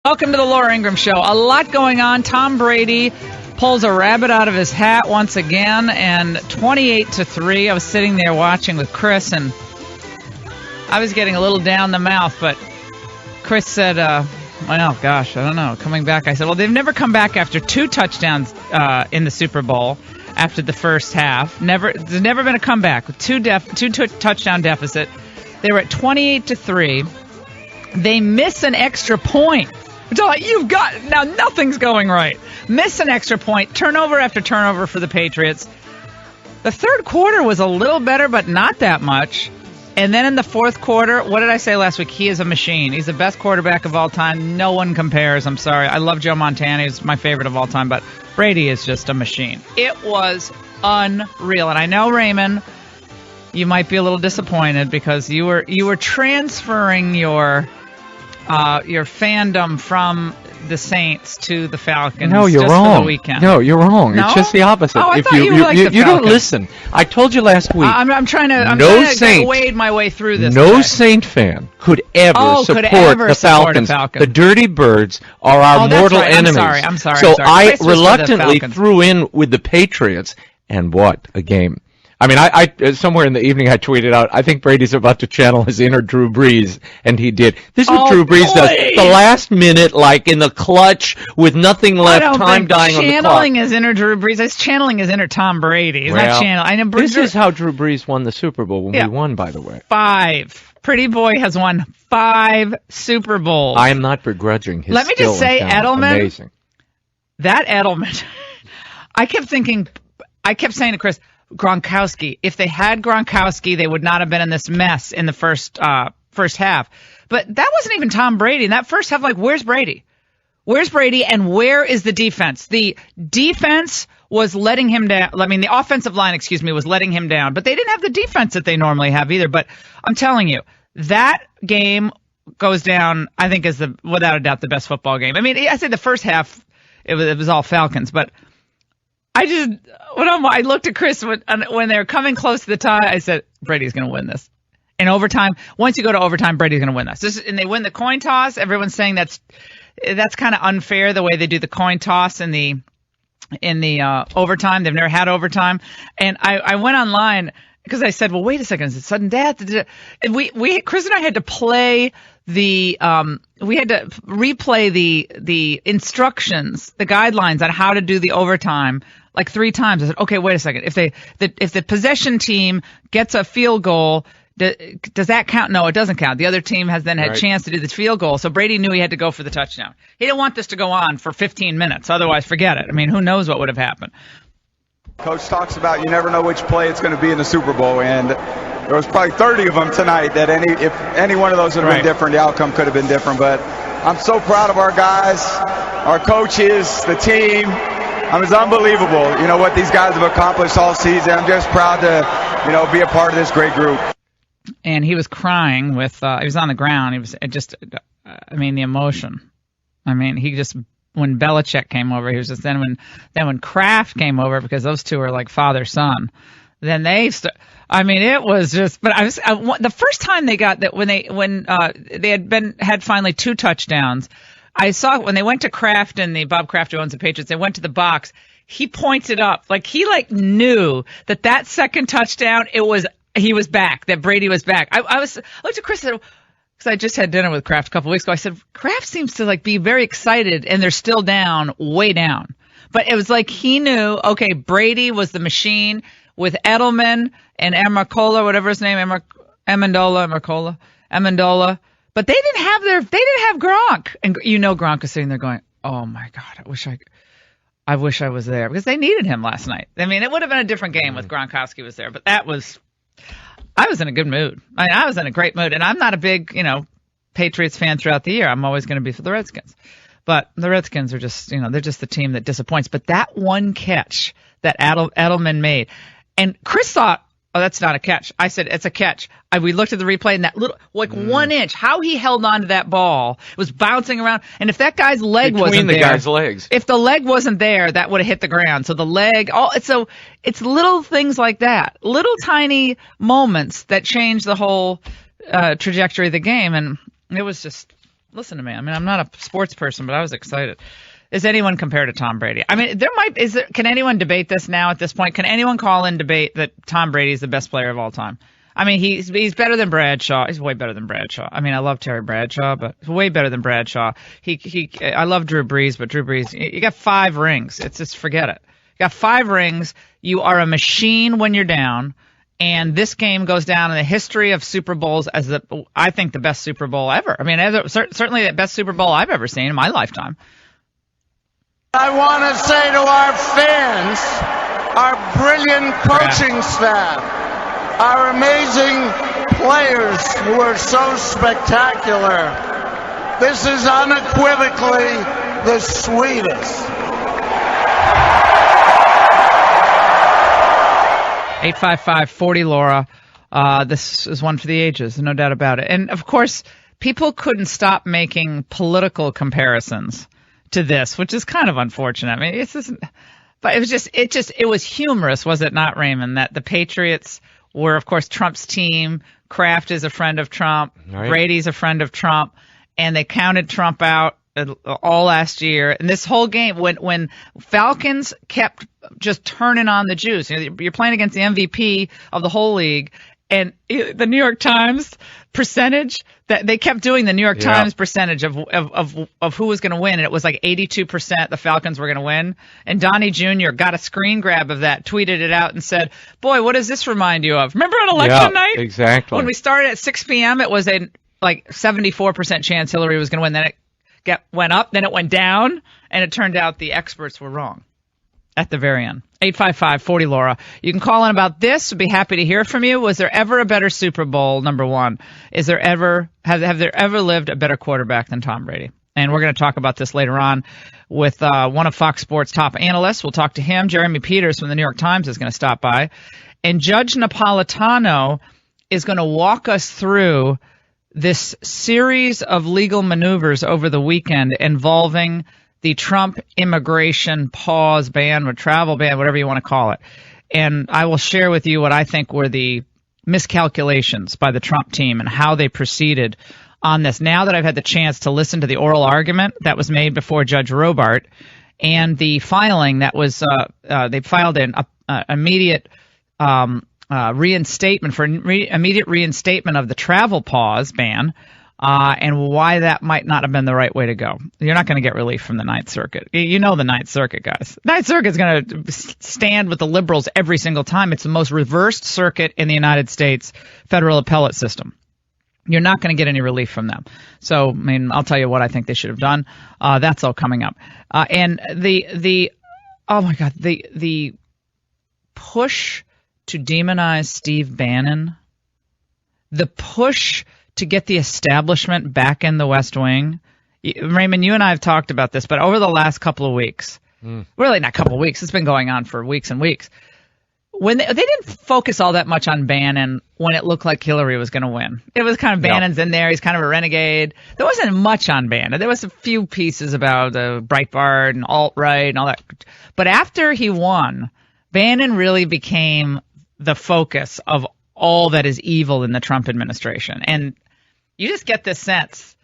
Welcome to the Laura Ingraham Show. A lot going on. Tom Brady pulls a rabbit out of his hat once again, and 28-3. I was sitting there watching with Chris, and I was getting a little down the mouth, but Chris said, well, gosh, I don't know, coming back. I said, well, they've never come back after two touchdowns in the Super Bowl after the first half. There's never been a comeback with two touchdown deficit. They were at 28-3. They miss an extra point. You've got now nothing's going right. Miss an extra point, turnover after turnover for the Patriots. The third quarter was a little better, but not that much. And then in the fourth quarter, what did I say last week? He is a machine. He's the best quarterback of all time. No one compares. I'm sorry. I love Joe Montana. He's my favorite of all time, but Brady is just a machine. It was unreal. And I know, Raymond, you might be a little disappointed because you were transferring your fandom from the Saints to the Falcons. No, you're just wrong. For the weekend. No, you're wrong. No? It's just the opposite. Oh, I if thought you liked the you don't Falcons. listen. I told you last week. I'm trying to wade my way through this. No today. Saint fan could ever support the Falcons. The Dirty Birds are our mortal enemies. I'm sorry. So I reluctantly threw in with the Patriots, and what a game. I mean, I somewhere in the evening I tweeted out, I think Brady's about to channel his inner Drew Brees, and he did. This is what Drew Brees does. The last minute, like in the clutch, with nothing left, time dying on the clock. Channeling his inner Drew Brees. He's channeling his inner Tom Brady. He's not channeling. This is how Drew Brees won the Super Bowl when we won, by the way. 5. Pretty boy has won 5 Super Bowls. I am not begrudging his Let me just say, Edelman. Amazing. That Edelman. I kept saying to Chris, Gronkowski. If they had Gronkowski, they would not have been in this mess in the first half. But that wasn't even Tom Brady. In that first half, where's Brady? Where's Brady, and where is the defense? The defense was letting him down. I mean, the offensive line, was letting him down. But they didn't have the defense that they normally have either. But I'm telling you, that game goes down, I think, as without a doubt, the best football game. I mean, I say the first half, it was all Falcons, but I looked at Chris when they were coming close to the tie. I said, Brady's going to win this. In overtime, once you go to overtime, Brady's going to win this. And they win the coin toss. Everyone's saying that's kind of unfair the way they do the coin toss in the overtime. They've never had overtime. And I went online because I said, well, wait a second, is it sudden death? And Chris and I had to play we had to replay the instructions, the guidelines on how to do the overtime like 3 times. I said, okay, wait a second. If the possession team gets a field goal, does that count? No, it doesn't count. The other team has then had a chance to do the field goal. So Brady knew he had to go for the touchdown. He didn't want this to go on for 15 minutes. Otherwise, forget it. I mean, who knows what would have happened. Coach talks about you never know which play it's going to be in the Super Bowl, and there was probably 30 of them tonight that if any one of those would have been different, the outcome could have been different. But I'm so proud of our guys, our coaches, the team. It's unbelievable, what these guys have accomplished all season. I'm just proud to, be a part of this great group. And he was crying he was on the ground. He was the emotion. When Belichick came over, he was just then when Kraft came over, because those two are like father son. Then it was just. But the first time they got that when they had finally 2 touchdowns. I saw when they went to Kraft and Bob Kraft, who owns the Patriots, they went to the box. He pointed up he knew that second touchdown he was back, that Brady was back. I looked at Chris and said, because I just had dinner with Kraft a couple of weeks ago. I said, Kraft seems to be very excited, and they're still down, way down. But it was he knew, okay, Brady was the machine with Edelman and Amendola, whatever his name, Amendola. But they didn't have Gronk. And Gronk was sitting there going, oh my God, I wish I was there, because they needed him last night. I mean, it would have been a different game with Gronkowski was there, but I was in a good mood. I was in a great mood, and I'm not a big, Patriots fan throughout the year. I'm always going to be for the Redskins. But the Redskins are just, they're just the team that disappoints. But that one catch that Edelman made, and Chris thought, oh, that's not a catch. I said, it's a catch. We looked at the replay, and that little, 1 inch, how he held on to that ball, it was bouncing around. And if that guy's leg wasn't there. Between the guy's legs. If the leg wasn't there, that would have hit the ground. So the leg, it's little things like that. Little tiny moments that change the whole trajectory of the game. And it was just Listen to me. I mean, I'm not a sports person, but I was excited. Is anyone compared to Tom Brady? I mean, can anyone debate this now at this point? Can anyone call in debate that Tom Brady is the best player of all time? I mean, he's better than Bradshaw. He's way better than Bradshaw. I mean, I love Terry Bradshaw, but he's way better than Bradshaw. I love Drew Brees, but Drew Brees, you got 5 rings. It's just forget it. You got 5 rings. You are a machine when you're down. And this game goes down in the history of Super Bowls as I think the best Super Bowl ever. I mean, certainly the best Super Bowl I've ever seen in my lifetime. I want to say to our fans, our brilliant coaching staff, our amazing players who are so spectacular, this is unequivocally the sweetest. 855-40 Laura. This is one for the ages, no doubt about it. And of course, people couldn't stop making political comparisons to this, which is kind of unfortunate. I mean, but it was humorous, was it not, Raymond? That the Patriots were, of course, Trump's team. Kraft is a friend of Trump. Right. Brady's a friend of Trump, and they counted Trump out all last year. And this whole game, when Falcons kept just turning on the juice, you're playing against the MVP of the whole league, and the New York Times percentage that they kept doing, the New York Times percentage of who was going to win, and it was like 82% the Falcons were going to win. And Donnie Jr. got a screen grab of that, tweeted it out, and said, "Boy, what does this remind you of? Remember on election night? Exactly. When we started at 6 p.m., it was a 74% chance Hillary was going to win. Then it went up, then it went down, and it turned out the experts were wrong at the very end." 855-40 Laura. You can call in about this. We'd be happy to hear from you. Was there ever a better Super Bowl? Number one, have there ever lived a better quarterback than Tom Brady? And we're going to talk about this later on with one of Fox Sports' top analysts. We'll talk to him. Jeremy Peters from the New York Times is going to stop by, and Judge Napolitano is going to walk us through this series of legal maneuvers over the weekend involving the Trump immigration pause ban or travel ban, whatever you want to call it. And I will share with you what I think were the miscalculations by the Trump team and how they proceeded on this. Now that I've had the chance to listen to the oral argument that was made before Judge Robart and the filing that was they filed an immediate reinstatement for immediate reinstatement of the travel pause ban, and why that might not have been the right way to go. You're not going to get relief from the Ninth Circuit. You know the Ninth Circuit, guys. Ninth Circuit's going to stand with the liberals every single time. It's the most reversed circuit in the United States federal appellate system. You're not going to get any relief from them. So, I mean, I'll tell you what I think they should have done. That's all coming up. And the push to demonize Steve Bannon, the push to get the establishment back in the West Wing. Raymond, you and I have talked about this, but over the last couple of weeks, really not a couple of weeks, it's been going on for weeks and weeks, when they didn't focus all that much on Bannon when it looked like Hillary was going to win. It was kind of Bannon's in there. He's kind of a renegade. There wasn't much on Bannon. There was a few pieces about Breitbart and alt-right and all that. But after he won, Bannon really became the focus of all that is evil in the Trump administration. And you just get this sense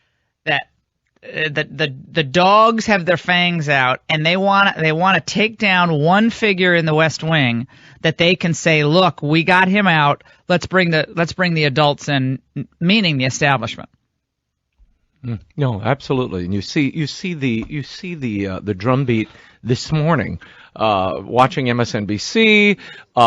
that the dogs have their fangs out, and they want to take down one figure in the West Wing that they can say, look, we got him out. Let's bring the adults in, meaning the establishment. No, absolutely. And you see the drumbeat this morning. Watching MSNBC,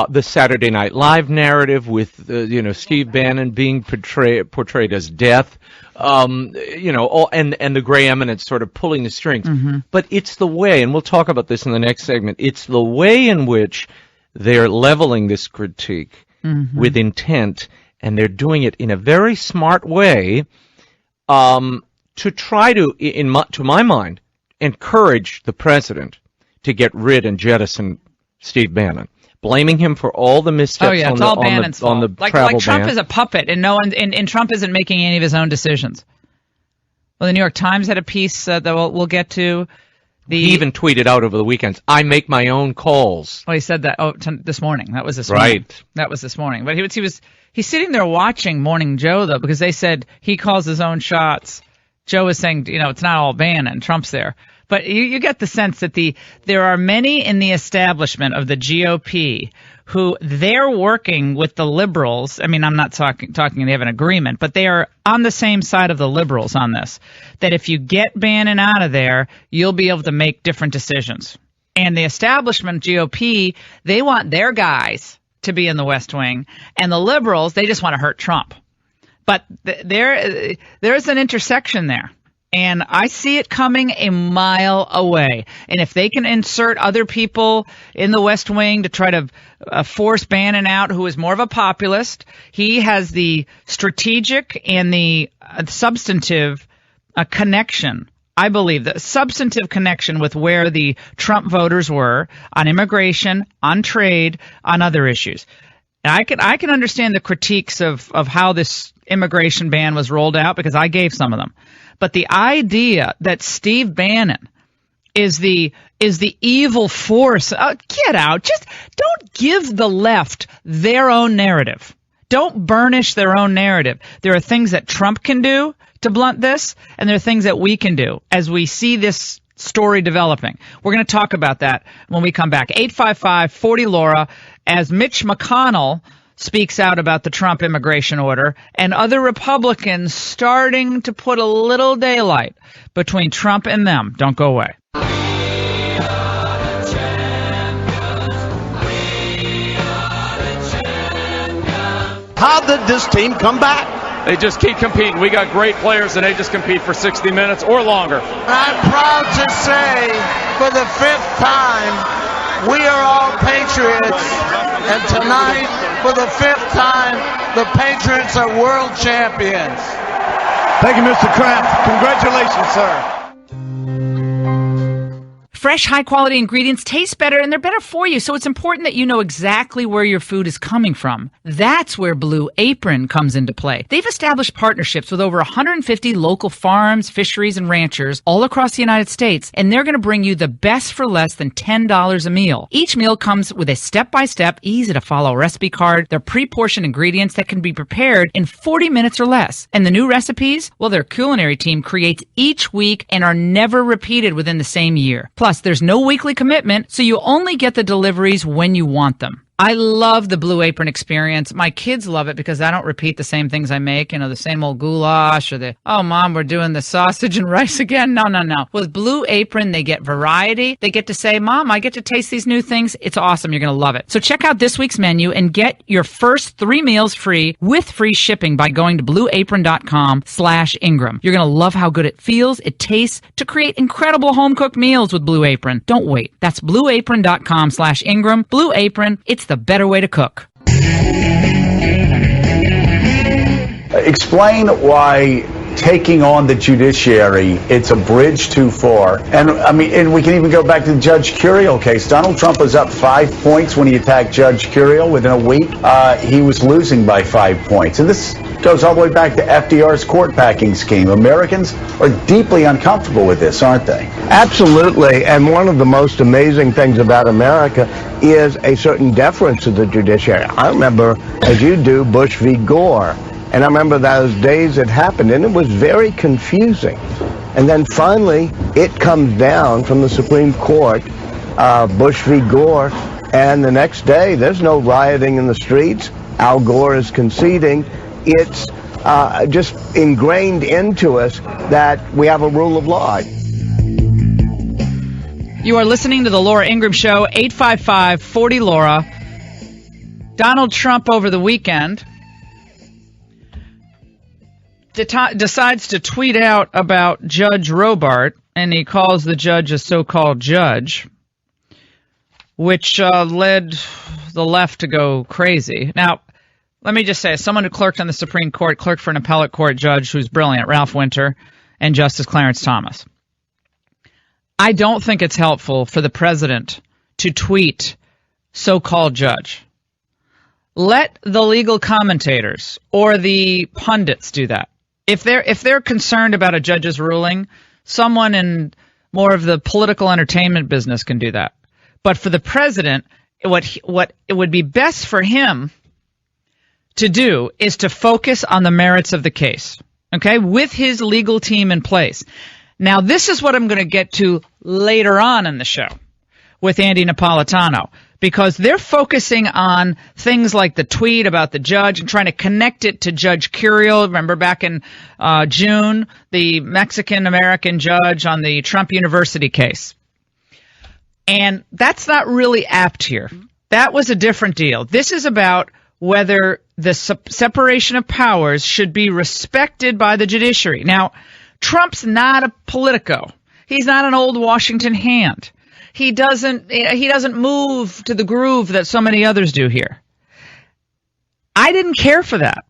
the Saturday Night Live narrative with Steve Bannon being portrayed as death, and the gray eminence sort of pulling the strings. Mm-hmm. But it's the way, and we'll talk about this in the next segment. It's the way in which they're leveling this critique with intent, and they're doing it in a very smart way, to try to, to my mind, encourage the president to get rid and jettison Steve Bannon, blaming him for all the missteps on the travel Trump ban. is a puppet, and and Trump isn't making any of his own decisions. Well, the New York Times had a piece that we'll get to. He even tweeted out over the weekends, "I make my own calls." Well, he said that this morning. That was this morning. Right. That was this morning. But he's sitting there watching Morning Joe though, because they said he calls his own shots. Joe was saying, it's not all Bannon. Trump's there. But you get the sense that there are many in the establishment of the GOP who they're working with the liberals. I mean, I'm not talking they have an agreement, but they are on the same side of the liberals on this, that if you get Bannon out of there, you'll be able to make different decisions. And the establishment GOP, they want their guys to be in the West Wing, and the liberals, they just want to hurt Trump. But there's an intersection there. And I see it coming a mile away. And if they can insert other people in the West Wing to try to force Bannon out, who is more of a populist, he has the strategic and the substantive connection. I believe the substantive connection with where the Trump voters were on immigration, on trade, on other issues. And I can understand the critiques of how this immigration ban was rolled out, because I gave some of them. But the idea that Steve Bannon is the evil force, get out. Just don't give the left their own narrative. Don't burnish their own narrative. There are things that Trump can do to blunt this, and there are things that we can do as we see this story developing. We're going to talk about that when we come back. 855-40-LAURA, as Mitch McConnell speaks out about the Trump immigration order, and other Republicans starting to put a little daylight between Trump and them. Don't go away. How did this team come back? They just keep competing. We got great players, and they just compete for 60 minutes or longer. I'm proud to say, for the 5th time, we are all Patriots. And tonight, for the 5th time, the Patriots are world champions. Thank you, Mr. Kraft. Congratulations, sir. Fresh, high-quality ingredients taste better, and they're better for you, so it's important that you know exactly where your food is coming from. That's where Blue Apron comes into play. They've established partnerships with over 150 local farms, fisheries, and ranchers all across the United States, and they're going to bring you the best for less than $10 a meal. Each meal comes with a step-by-step, easy-to-follow recipe card. They're pre-portioned ingredients that can be prepared in 40 minutes or less. And the new recipes, well, their culinary team creates each week and are never repeated within the same year. Plus, there's no weekly commitment, so you only get the deliveries when you want them. I love the Blue Apron experience. My kids love it because I don't repeat the same things I make, the same old goulash or oh, Mom, we're doing the sausage and rice again. No. With Blue Apron, they get variety. They get to say, Mom, I get to taste these new things. It's awesome. You're going to love it. So check out this week's menu and get your first 3 meals free with free shipping by going to blueapron.com/Ingram. You're going to love how good it feels, it tastes to create incredible home-cooked meals with Blue Apron. Don't wait. That's blueapron.com/Ingram. Blue Apron, it's the better way to cook. Explain why taking on the judiciary, it's a bridge too far. And we can even go back to the Judge Curiel case. Donald Trump was up 5 points when he attacked Judge Curiel. Within a week, he was losing by 5 points. And this goes all the way back to FDR's court packing scheme. Americans are deeply uncomfortable with this, aren't they? Absolutely. And one of the most amazing things about America is a certain deference to the judiciary. I remember, as you do, Bush v. Gore. And I remember those days it happened, and it was very confusing. And then finally, it comes down from the Supreme Court, Bush v. Gore, and the next day, there's no rioting in the streets. Al Gore is conceding. It's just ingrained into us that we have a rule of law. You are listening to the Laura Ingraham Show, 855-40-LAURA. Donald Trump over the weekend decides to tweet out about Judge Robart, and he calls the judge a so-called judge, which led the left to go crazy. Now, let me just say, as someone who clerked on the Supreme Court, clerked for an appellate court judge who's brilliant, Ralph Winter, and Justice Clarence Thomas, I don't think it's helpful for the president to tweet so-called judge. Let the legal commentators or the pundits do that. If they're concerned about a judge's ruling, someone in more of the political entertainment business can do that. But for the president, what it would be best for him to do is to focus on the merits of the case. okay, with his legal team in place. Now, this is what I'm going to get to later on in the show with Andy Napolitano, because they're focusing on things like the tweet about the judge and trying to connect it to Judge Curiel. Remember back in June, the Mexican-American judge on the Trump University case. And that's not really apt here. That was a different deal. This is about whether the separation of powers should be respected by the judiciary. Now, Trump's not a politico. He's not an old Washington hand. He doesn't move to the groove that so many others do here. I didn't care for that.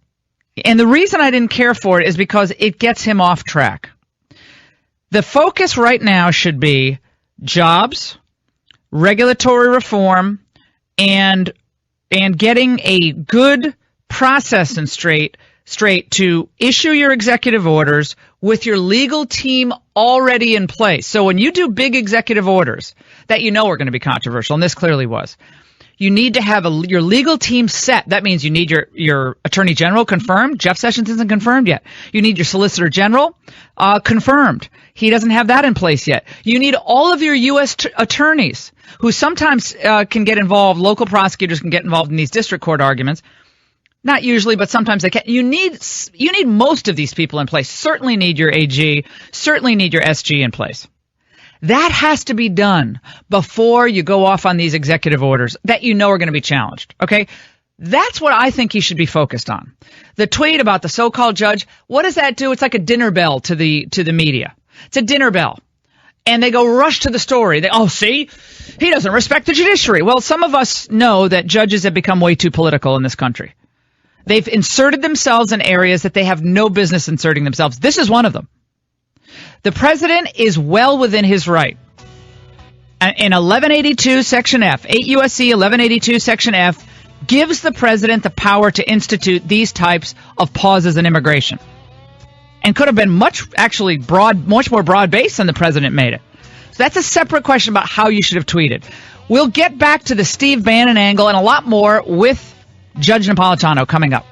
And the reason I didn't care for it is because it gets him off track. The focus right now should be jobs, regulatory reform, and getting a good process and straight to issue your executive orders with your legal team already in place. So when you do big executive orders that you know are going to be controversial, and this clearly was, you need to have your legal team set. That means you need your attorney general confirmed. Jeff Sessions isn't confirmed yet. You need your solicitor general confirmed. He doesn't have that in place yet. You need all of your U.S. attorneys who sometimes can get involved. Local prosecutors can get involved in these district court arguments. Not usually, but sometimes they can. You need most of these people in place. Certainly need your AG. Certainly need your SG in place. That has to be done before you go off on these executive orders that you know are going to be challenged. Okay? That's what I think you should be focused on. The tweet about the so-called judge, what does that do? It's like a dinner bell to the media. It's a dinner bell. And they go rush to the story. See, he doesn't respect the judiciary. Well, some of us know that judges have become way too political in this country. They've inserted themselves in areas that they have no business inserting themselves. This is one of them. The president is well within his right. In 1182 Section F, 8 U.S.C. 1182 Section F, gives the president the power to institute these types of pauses in immigration. And could have been much more broad-based than the president made it. So that's a separate question about how you should have tweeted. We'll get back to the Steve Bannon angle and a lot more with Judge Napolitano coming up.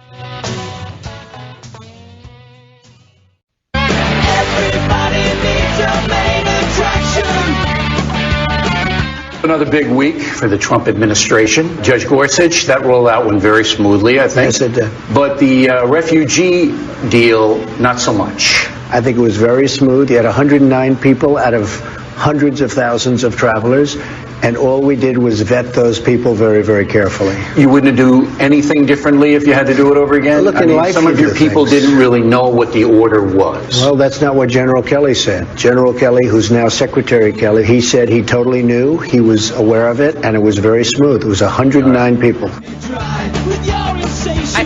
Another big week for the Trump administration. Judge Gorsuch, that rollout went very smoothly, I think. Yes, it did. But the refugee deal, not so much. I think it was very smooth. You had 109 people out of hundreds of thousands of travelers, and all we did was vet those people very, very carefully. You wouldn't do anything differently if you had to do it over again? Look, in life, some of your people didn't really know what the order was. Well, that's not what General Kelly said. General Kelly, who's now Secretary Kelly, he said he totally knew, he was aware of it, and it was very smooth. It was 109 people. I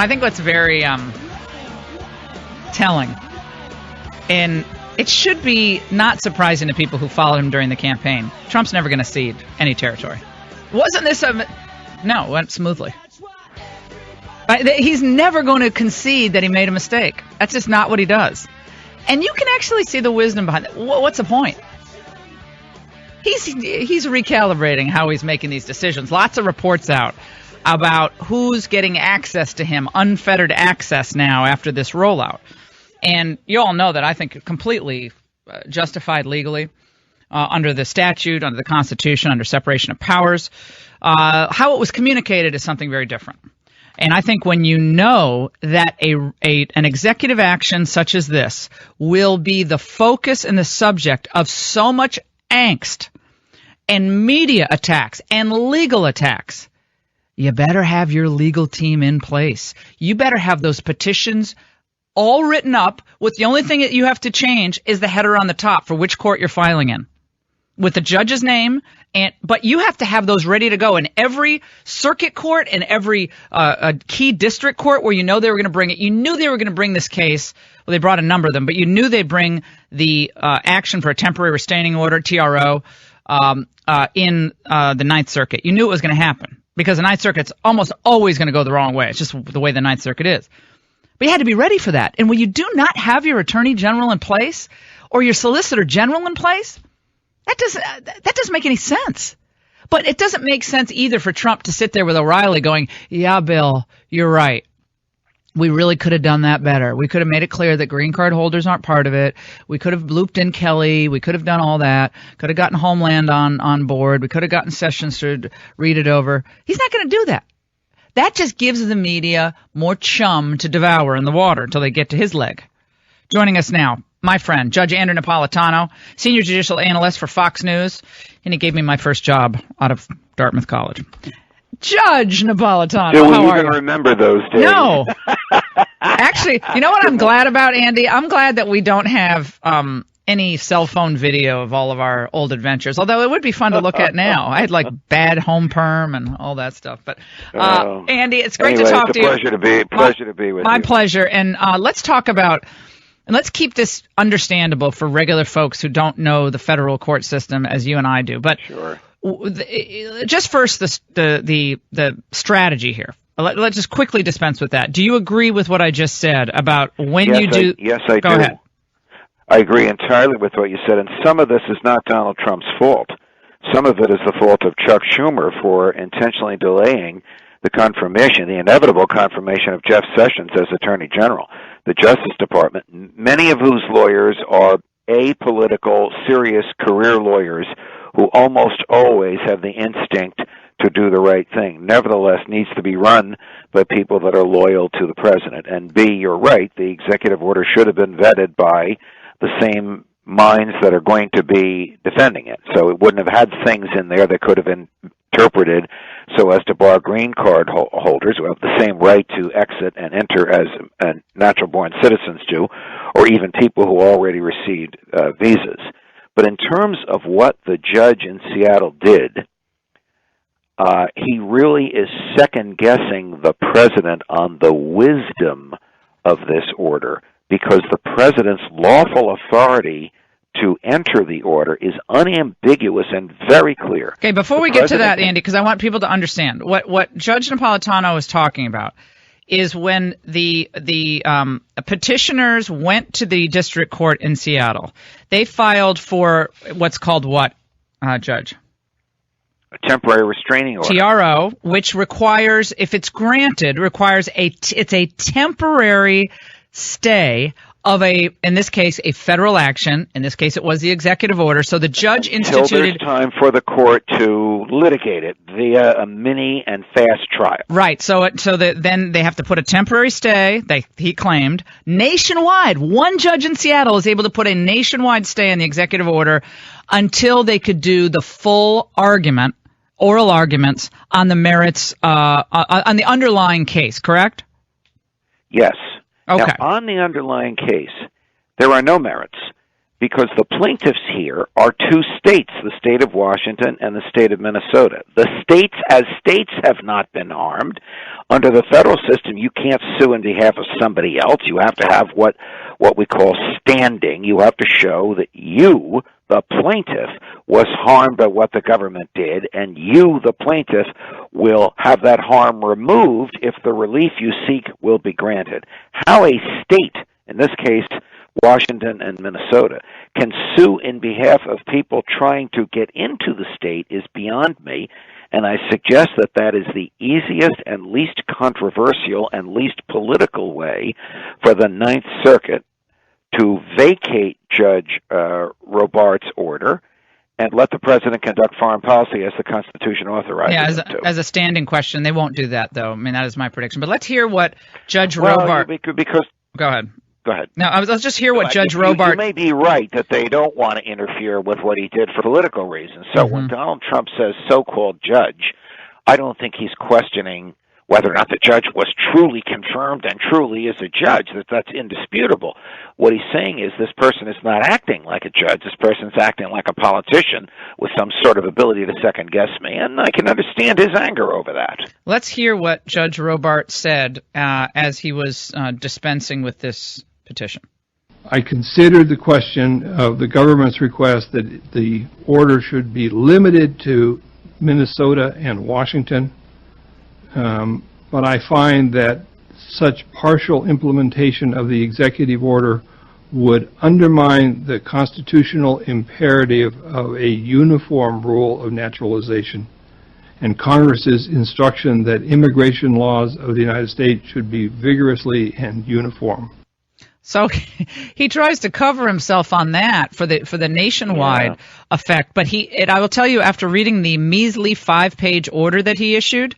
think what's very telling, and it should be not surprising to people who followed him during the campaign. Trump's never going to cede any territory. Wasn't this No, it went smoothly. He's never going to concede that he made a mistake. That's just not what he does. And you can actually see the wisdom behind it. What's the point? He's recalibrating how he's making these decisions. Lots of reports out about who's getting access to him, unfettered access now after this rollout. And you all know that I think completely justified legally under the statute, under the Constitution, under separation of powers. How it was communicated is something very different. And I think when you know that an executive action such as this will be the focus and the subject of so much angst and media attacks and legal attacks, you better have your legal team in place. You better have those petitions all written up with the only thing that you have to change is the header on the top for which court you're filing in with the judge's name. But you have to have those ready to go in every circuit court and every key district court where you know they were going to bring it. You knew they were going to bring this case. Well, they brought a number of them, but you knew they'd bring the action for a temporary restraining order, TRO, in the Ninth Circuit. You knew it was going to happen because the Ninth Circuit's almost always going to go the wrong way. It's just the way the Ninth Circuit is. But you had to be ready for that. And when you do not have your attorney general in place or your solicitor general in place, that doesn't make any sense. But it doesn't make sense either for Trump to sit there with O'Reilly going, yeah, Bill, you're right. We really could have done that better. We could have made it clear that green card holders aren't part of it. We could have looped in Kelly. We could have done all that. Could have gotten Homeland on board. We could have gotten Sessions to read it over. He's not going to do that. That just gives the media more chum to devour in the water until they get to his leg. Joining us now, my friend, Judge Andrew Napolitano, senior judicial analyst for Fox News, and he gave me my first job out of Dartmouth College. Judge Napolitano, how are you? Remember those days? No. Actually, you know what I'm glad about, Andy? I'm glad that we don't have any cell phone video of all of our old adventures, although it would be fun to look at now. I had like bad home perm and all that stuff. But Andy, it's great to talk to you. Pleasure to be with you. My pleasure. And let's talk about, and let's keep this understandable for regular folks who don't know the federal court system as you and I do. But sure. Just first, the strategy here. Let's just quickly dispense with that. Do you agree with what I just said about when you do? Yes, I do. Go ahead. I agree entirely with what you said, and some of this is not Donald Trump's fault. Some of it is the fault of Chuck Schumer for intentionally delaying the confirmation, the inevitable confirmation of Jeff Sessions as Attorney General. The Justice Department, many of whose lawyers are apolitical, serious career lawyers who almost always have the instinct to do the right thing, nevertheless needs to be run by people that are loyal to the president. And B, you're right, the executive order should have been vetted by the same minds that are going to be defending it. So it wouldn't have had things in there that could have been interpreted so as to bar green card holders who have the same right to exit and enter as natural-born citizens do, or even people who already received visas. But in terms of what the judge in Seattle did, he really is second-guessing the president on the wisdom of this order, because the president's lawful authority to enter the order is unambiguous and very clear. Okay, before we get to that, Andy, because I want people to understand, what Judge Napolitano is talking about is when the petitioners went to the district court in Seattle, they filed for what's called what, Judge? A temporary restraining order. TRO, which requires, if it's granted, it's a temporary stay of in this case, a federal action. In this case, it was the executive order. So the judge instituted. Until there's time for the court to litigate it via a mini and fast trial. Right. Then they have to put a temporary stay. He claimed nationwide. One judge in Seattle is able to put a nationwide stay on the executive order until they could do the full oral arguments on the merits, on the underlying case. Correct? Yes. Okay. Now, on the underlying case, there are no merits because the plaintiffs here are two states, the state of Washington and the state of Minnesota. The states as states have not been harmed. Under the federal system, you can't sue on behalf of somebody else. You have to have what we call standing. You have to show that you, the plaintiff, was harmed by what the government did, and you, the plaintiff, will have that harm removed if the relief you seek will be granted. How a state, in this case Washington and Minnesota, can sue in behalf of people trying to get into the state is beyond me, and I suggest that that is the easiest and least controversial and least political way for the Ninth Circuit to vacate Judge Robart's order and let the president conduct foreign policy as the Constitution authorizes him to. As a standing question, they won't do that, though. I mean, that is my prediction. But let's hear what Judge Robart... Because... Go ahead. Go ahead. No, let's just hear what Judge Robart... You may be right that they don't want to interfere with what he did for political reasons. So when Donald Trump says so-called judge, I don't think he's questioning whether or not the judge was truly confirmed and truly is a judge. That's indisputable. What he's saying is this person is not acting like a judge. This person's acting like a politician with some sort of ability to second-guess me, and I can understand his anger over that. Let's hear what Judge Robart said as he was dispensing with this petition. I considered the question of the government's request that the order should be limited to Minnesota and Washington. But I find that such partial implementation of the executive order would undermine the constitutional imperative of a uniform rule of naturalization. and Congress's instruction that immigration laws of the United States should be vigorously and uniform. So he tries to cover himself on that for the nationwide effect. But I will tell you, after reading the measly 5-page order that he issued,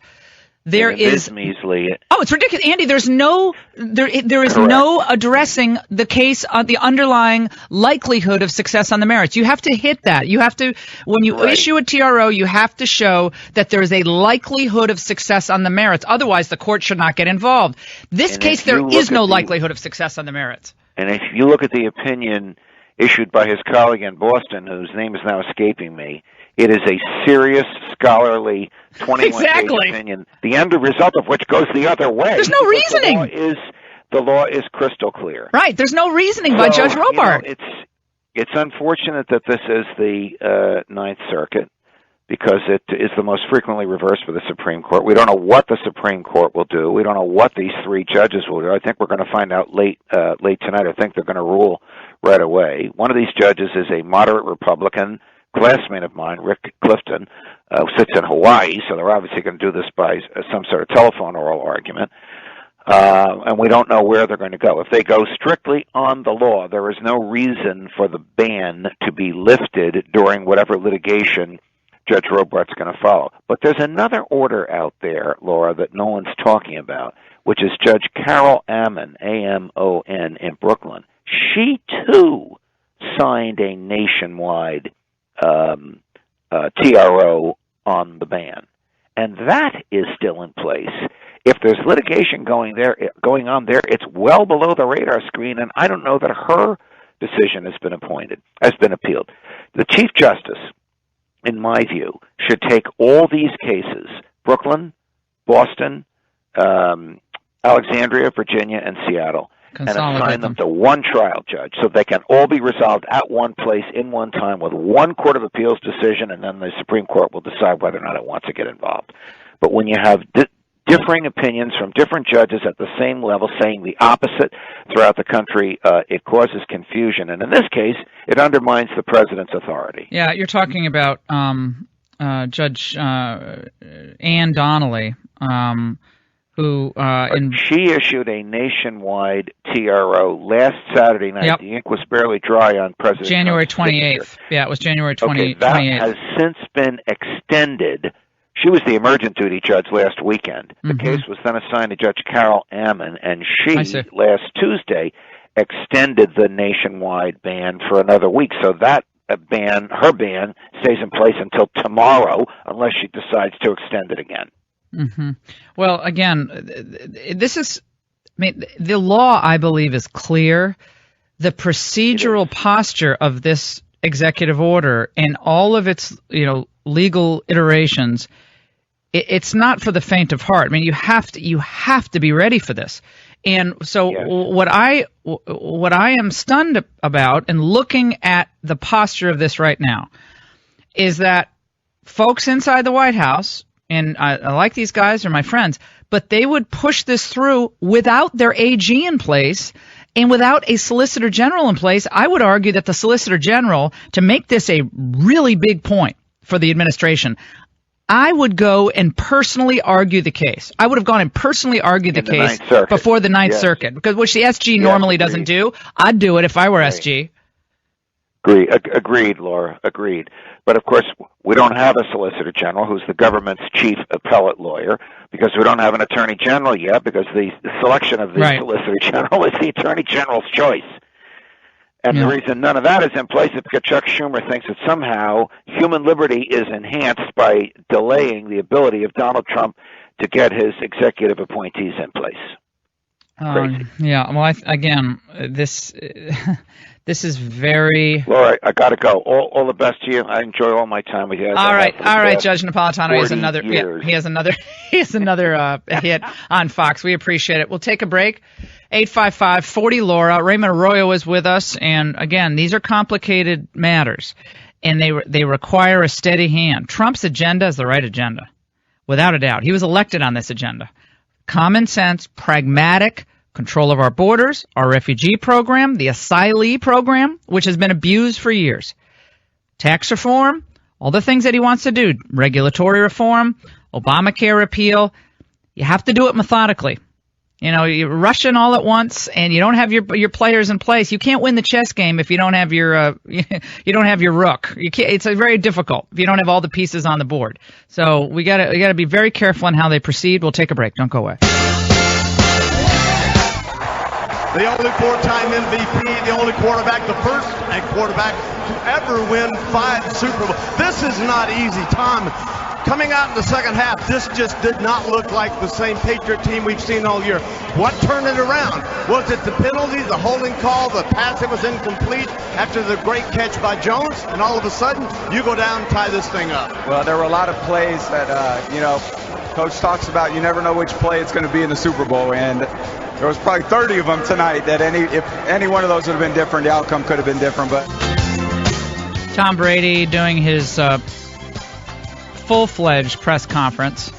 it is measly. Oh, it's ridiculous, Andy. There is no addressing the case on the underlying likelihood of success on the merits. You have to hit that. You have to, when you issue a TRO, you have to show that there is a likelihood of success on the merits. Otherwise, the court should not get involved. This case, there is no likelihood of success on the merits. And if you look at the opinion issued by his colleague in Boston, whose name is now escaping me, it is a serious, scholarly, 21-page opinion, the end result of which goes the other way. There's no reasoning. The law is crystal clear. Right. There's no reasoning by Judge Robart. It's unfortunate that this is the Ninth Circuit, because it is the most frequently reversed for the Supreme Court. We don't know what the Supreme Court will do. We don't know what these 3 judges will do. I think we're going to find out late tonight. I think they're going to rule right away. One of these judges is a moderate Republican classmate of mine, Rick Clifton, who sits in Hawaii, so they're obviously going to do this by some sort of telephone oral argument. And we don't know where they're going to go. If they go strictly on the law, there is no reason for the ban to be lifted during whatever litigation Judge Robart's going to follow. But there's another order out there, Laura, that no one's talking about, which is Judge Carol Ammon, A-M-O-N, in Brooklyn. She, too, signed a nationwide TRO on the ban. And that is still in place. If there's litigation going on there, it's well below the radar screen, and I don't know that her decision has been appealed. The Chief Justice, in my view, should take all these cases, Brooklyn, Boston, Alexandria, Virginia, and Seattle, and assign them to one trial judge so they can all be resolved at one place in one time with one Court of Appeals decision, and then the Supreme Court will decide whether or not it wants to get involved. But when you have differing opinions from different judges at the same level saying the opposite throughout the country, it causes confusion. And in this case, it undermines the president's authority. Yeah, you're talking about Judge Ann Donnelly, who she issued a nationwide TRO last Saturday night. Yep. The ink was barely dry on President January 28th. Yeah, it was January 28th. Okay, that has since been extended. She was the emergent duty judge last weekend. The case was then assigned to Judge Carol Ammon, and she, last Tuesday, extended the nationwide ban for another week. So that her ban, stays in place until tomorrow, unless she decides to extend it again. Well, again, the law, I believe, is clear. The procedural posture of this executive order and all of its, legal iterations, it's not for the faint of heart. I mean, you have to be ready for this. And so what I am stunned about and looking at the posture of this right now is that folks inside the White House, and I like these guys, they're my friends, but they would push this through without their AG in place and without a Solicitor General in place. I would argue that the Solicitor General, to make this a really big point for the administration, I would go and personally argue the case. I would have gone and personally argued the case before the Ninth Circuit, which the SG normally doesn't do. I'd do it if I were SG. Agreed, Laura. Agreed. But of course, we don't have a Solicitor General who's the government's chief appellate lawyer, because we don't have an Attorney General yet, because the selection of the Solicitor General is the Attorney General's choice. And the reason none of that is in place is because Chuck Schumer thinks that somehow human liberty is enhanced by delaying the ability of Donald Trump to get his executive appointees in place. Well, again, this is very... Laura, I got to go. All the best to you. I enjoy all my time with you. All right, Judge Napolitano. He has another hit on Fox. We appreciate it. We'll take a break. 855-40-LAURA. Raymond Arroyo is with us, and again, these are complicated matters, and they require a steady hand. Trump's agenda is the right agenda, without a doubt. He was elected on this agenda. Common sense, pragmatic, control of our borders, our refugee program, the asylee program, which has been abused for years, tax reform, all the things that he wants to do, regulatory reform, Obamacare repeal, you have to do it methodically. You know, you're rushing all at once, and you don't have your players in place. You can't win the chess game if you don't have your you don't have your rook. You can't. It's very difficult if you don't have all the pieces on the board. So we gotta be very careful on how they proceed. We'll take a break. Don't go away. The only four-time MVP, the only quarterback, the first quarterback to ever win 5 Super Bowls. This is not easy, Tom. Coming out in the second half, this just did not look like the same Patriot team we've seen all year. What turned it around? Was it the penalty, the holding call, the pass that was incomplete after the great catch by Jones? And all of a sudden, you go down and tie this thing up. Well, there were a lot of plays that, Coach talks about. You never know which play it's going to be in the Super Bowl. And there was probably 30 of them tonight that if any one of those would have been different, the outcome could have been different. But Tom Brady doing his full-fledged press conference.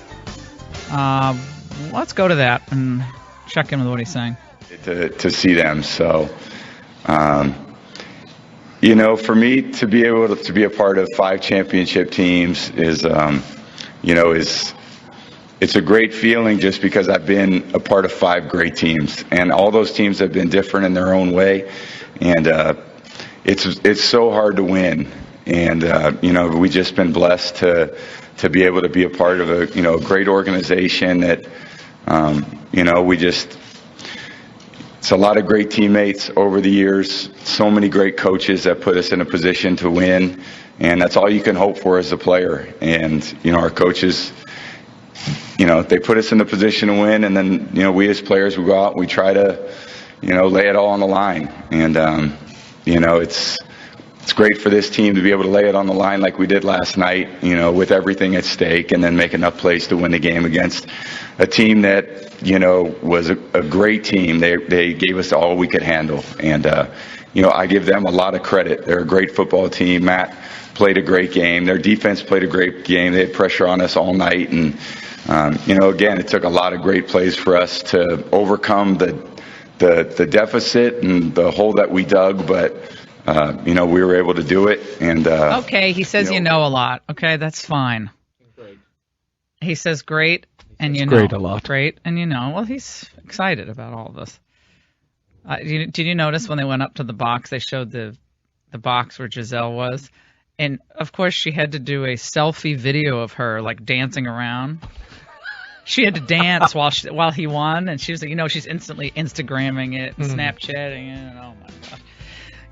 Let's go to that and check in with what he's saying. To see them, so for me to be able to be a part of 5 championship teams is it's a great feeling, just because I've been a part of 5 great teams, and all those teams have been different in their own way, and it's so hard to win. And we've just been blessed to be able to be a part of a great organization that it's a lot of great teammates over the years, so many great coaches that put us in a position to win, and that's all you can hope for as a player. And our coaches, they put us in the position to win, and then we as players, we go out and we try to lay it all on the line. And it's great for this team to be able to lay it on the line like we did last night, with everything at stake, and then make enough plays to win the game against a team that, was a great team. They gave us all we could handle. And, I give them a lot of credit. They're a great football team. Matt played a great game. Their defense played a great game. They had pressure on us all night. And, again, it took a lot of great plays for us to overcome the deficit and the hole that we dug, but we were able to do it. And okay, he says a lot. Okay, that's fine. He says great, and great a lot. Great, and well, he's excited about all of this. Did you notice when they went up to the box, they showed the box where Giselle was, and of course she had to do a selfie video of her like dancing around. She had to dance while he won, and she was like, she's instantly Instagramming it and Snapchatting it, and oh my gosh.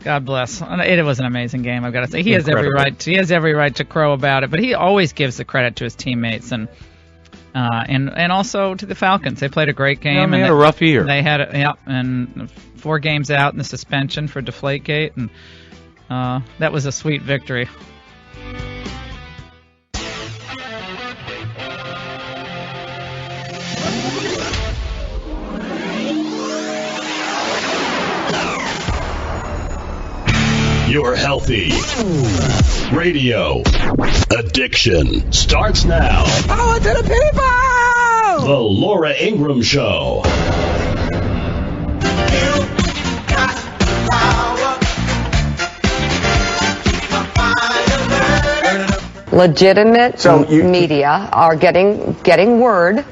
God bless. It was an amazing game, I've got to say. He has every right. He has every right to crow about it, but he always gives the credit to his teammates and also to the Falcons. They played a great game. They had a rough year. They had and 4 games out in the suspension for Deflategate, and that was a sweet victory. Your healthy radio addiction starts now. Power to the people! The Laura Ingraham Show. Legitimate media are getting word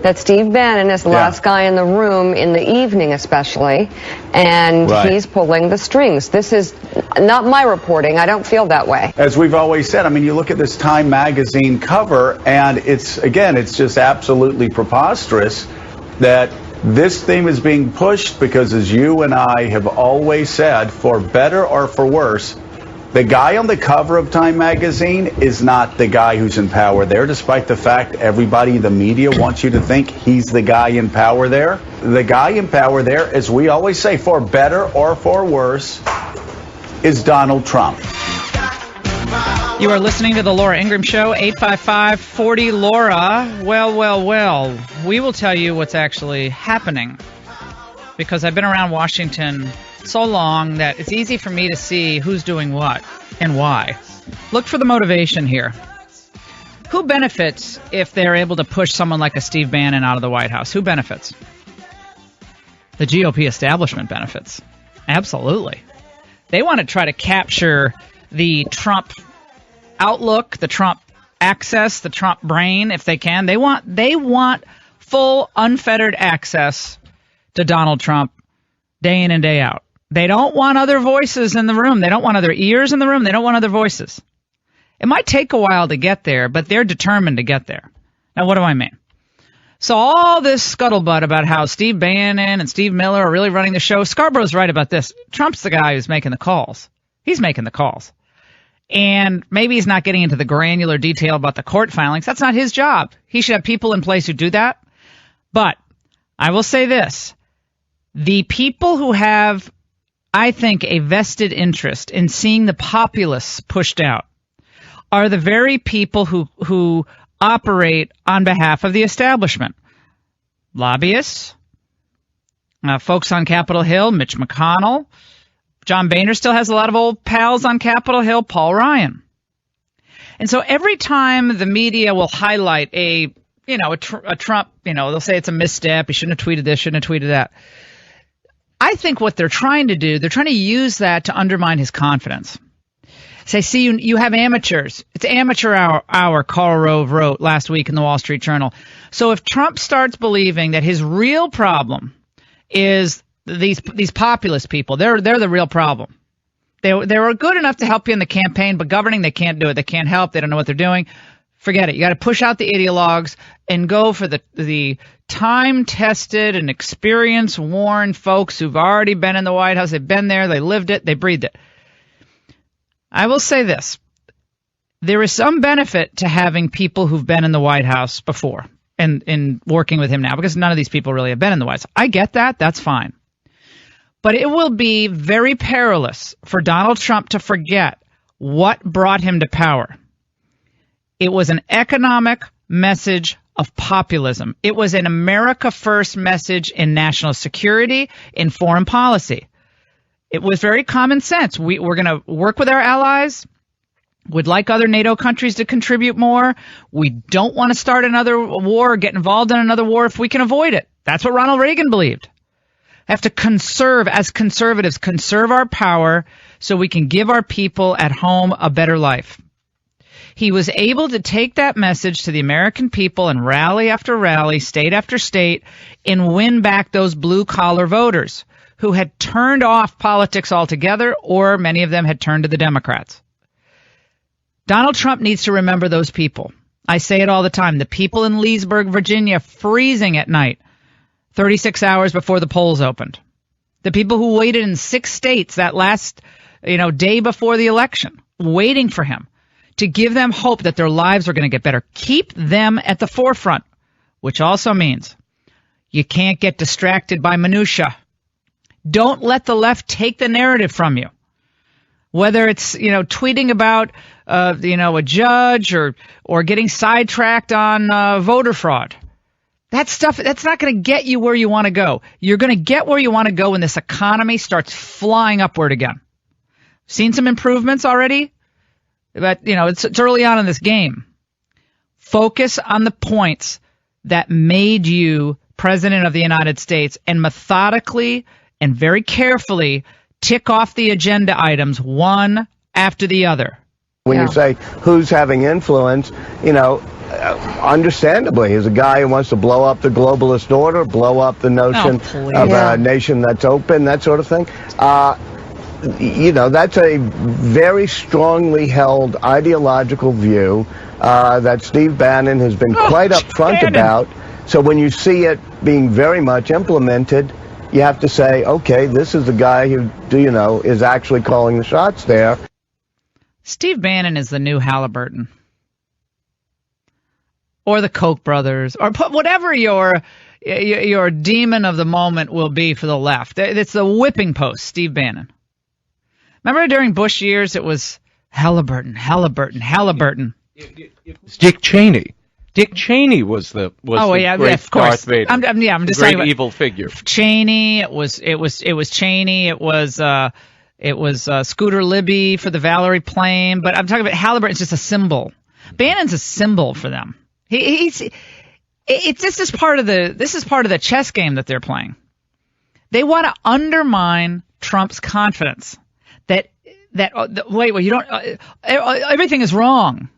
that Steve Bannon is the last guy in the room in the evening especially, and he's pulling the strings. This is not my reporting. I don't feel that way. As we've always said, you look at this Time magazine cover, and it's just absolutely preposterous that this theme is being pushed because, as you and I have always said, for better or for worse, the guy on the cover of Time magazine is not the guy who's in power there, despite the fact everybody in the media wants you to think he's the guy in power there. The guy in power there, as we always say, for better or for worse, is Donald Trump. You are listening to the Laura Ingraham Show, 855-40-LAURA. Well, we will tell you what's actually happening, because I've been around Washington so long that it's easy for me to see who's doing what and why. Look for the motivation here. Who benefits if they're able to push someone like a Steve Bannon out of the White House? Who benefits? The GOP establishment benefits. Absolutely. They want to try to capture the Trump outlook, the Trump access, the Trump brain, if they can. They want full, unfettered access to Donald Trump day in and day out. They don't want other voices in the room. They don't want other ears in the room. They don't want other voices. It might take a while to get there, but they're determined to get there. Now, what do I mean? So all this scuttlebutt about how Steve Bannon and Steve Miller are really running the show, Scarborough's right about this. Trump's the guy who's making the calls. He's making the calls. And maybe he's not getting into the granular detail about the court filings. That's not his job. He should have people in place who do that. But I will say this. The people who have, I think, a vested interest in seeing the populists pushed out are the very people who operate on behalf of the establishment. Lobbyists, folks on Capitol Hill, Mitch McConnell. John Boehner still has a lot of old pals on Capitol Hill, Paul Ryan. And so every time the media will highlight a Trump, they'll say it's a misstep, he shouldn't have tweeted this, shouldn't have tweeted that. I think what they're trying to do, they're trying to use that to undermine his confidence. Say, see, you have amateurs. It's amateur hour, Karl Rove wrote last week in the Wall Street Journal. So if Trump starts believing that his real problem is these populist people, they're the real problem. They were good enough to help you in the campaign, but governing, they can't do it. They can't help. They don't know what they're doing. Forget it. You got to push out the ideologues and go for the time-tested and experience-worn folks who've already been in the White House. They've been there. They lived it. They breathed it. I will say this. There is some benefit to having people who've been in the White House before and in working with him now, because none of these people really have been in the White House. I get that. That's fine. But it will be very perilous for Donald Trump to forget what brought him to power. It was an economic message of populism. It was an America First message in national security, in foreign policy. It was very common sense. We're going to work with our allies. We'd like other NATO countries to contribute more. We don't want to start another war or get involved in another war if we can avoid it. That's what Ronald Reagan believed. Have to conserve, as conservatives, conserve our power so we can give our people at home a better life. He was able to take that message to the American people and rally after rally, state after state, and win back those blue-collar voters who had turned off politics altogether, or many of them had turned to the Democrats. Donald Trump needs to remember those people. I say it all the time. The people in Leesburg, Virginia, freezing at night, 36 hours before the polls opened. The people who waited in 6 states that last, day before the election, waiting for him to give them hope that their lives are going to get better. Keep them at the forefront, which also means you can't get distracted by minutia. Don't let the left take the narrative from you. Whether it's, tweeting about, a judge or getting sidetracked on voter fraud. That stuff, that's not going to get you where you want to go. You're going to get where you want to go when this economy starts flying upward again. Seen some improvements already, but, it's early on in this game. Focus on the points that made you president of the United States and methodically and very carefully tick off the agenda items one after the other. When you say who's having influence, understandably, is a guy who wants to blow up the globalist order, blow up the notion of a nation that's open, that sort of thing. That's a very strongly held ideological view that Steve Bannon has been quite upfront about. So when you see it being very much implemented, you have to say, okay, this is the guy who, is actually calling the shots there. Steve Bannon is the new Halliburton. Or the Koch brothers, or whatever your demon of the moment will be for the left. It's the whipping post, Steve Bannon. Remember during Bush years, it was Halliburton. It's Dick Cheney. Dick Cheney was the great Darth Vader. I'm just great evil figure. Cheney. It was Cheney. It was Scooter Libby for the Valerie plane. But I'm talking about Halliburton. It's just a symbol. Bannon's a symbol for them. This is part of the chess game that they're playing. They want to undermine Trump's confidence that you don't. Everything is wrong.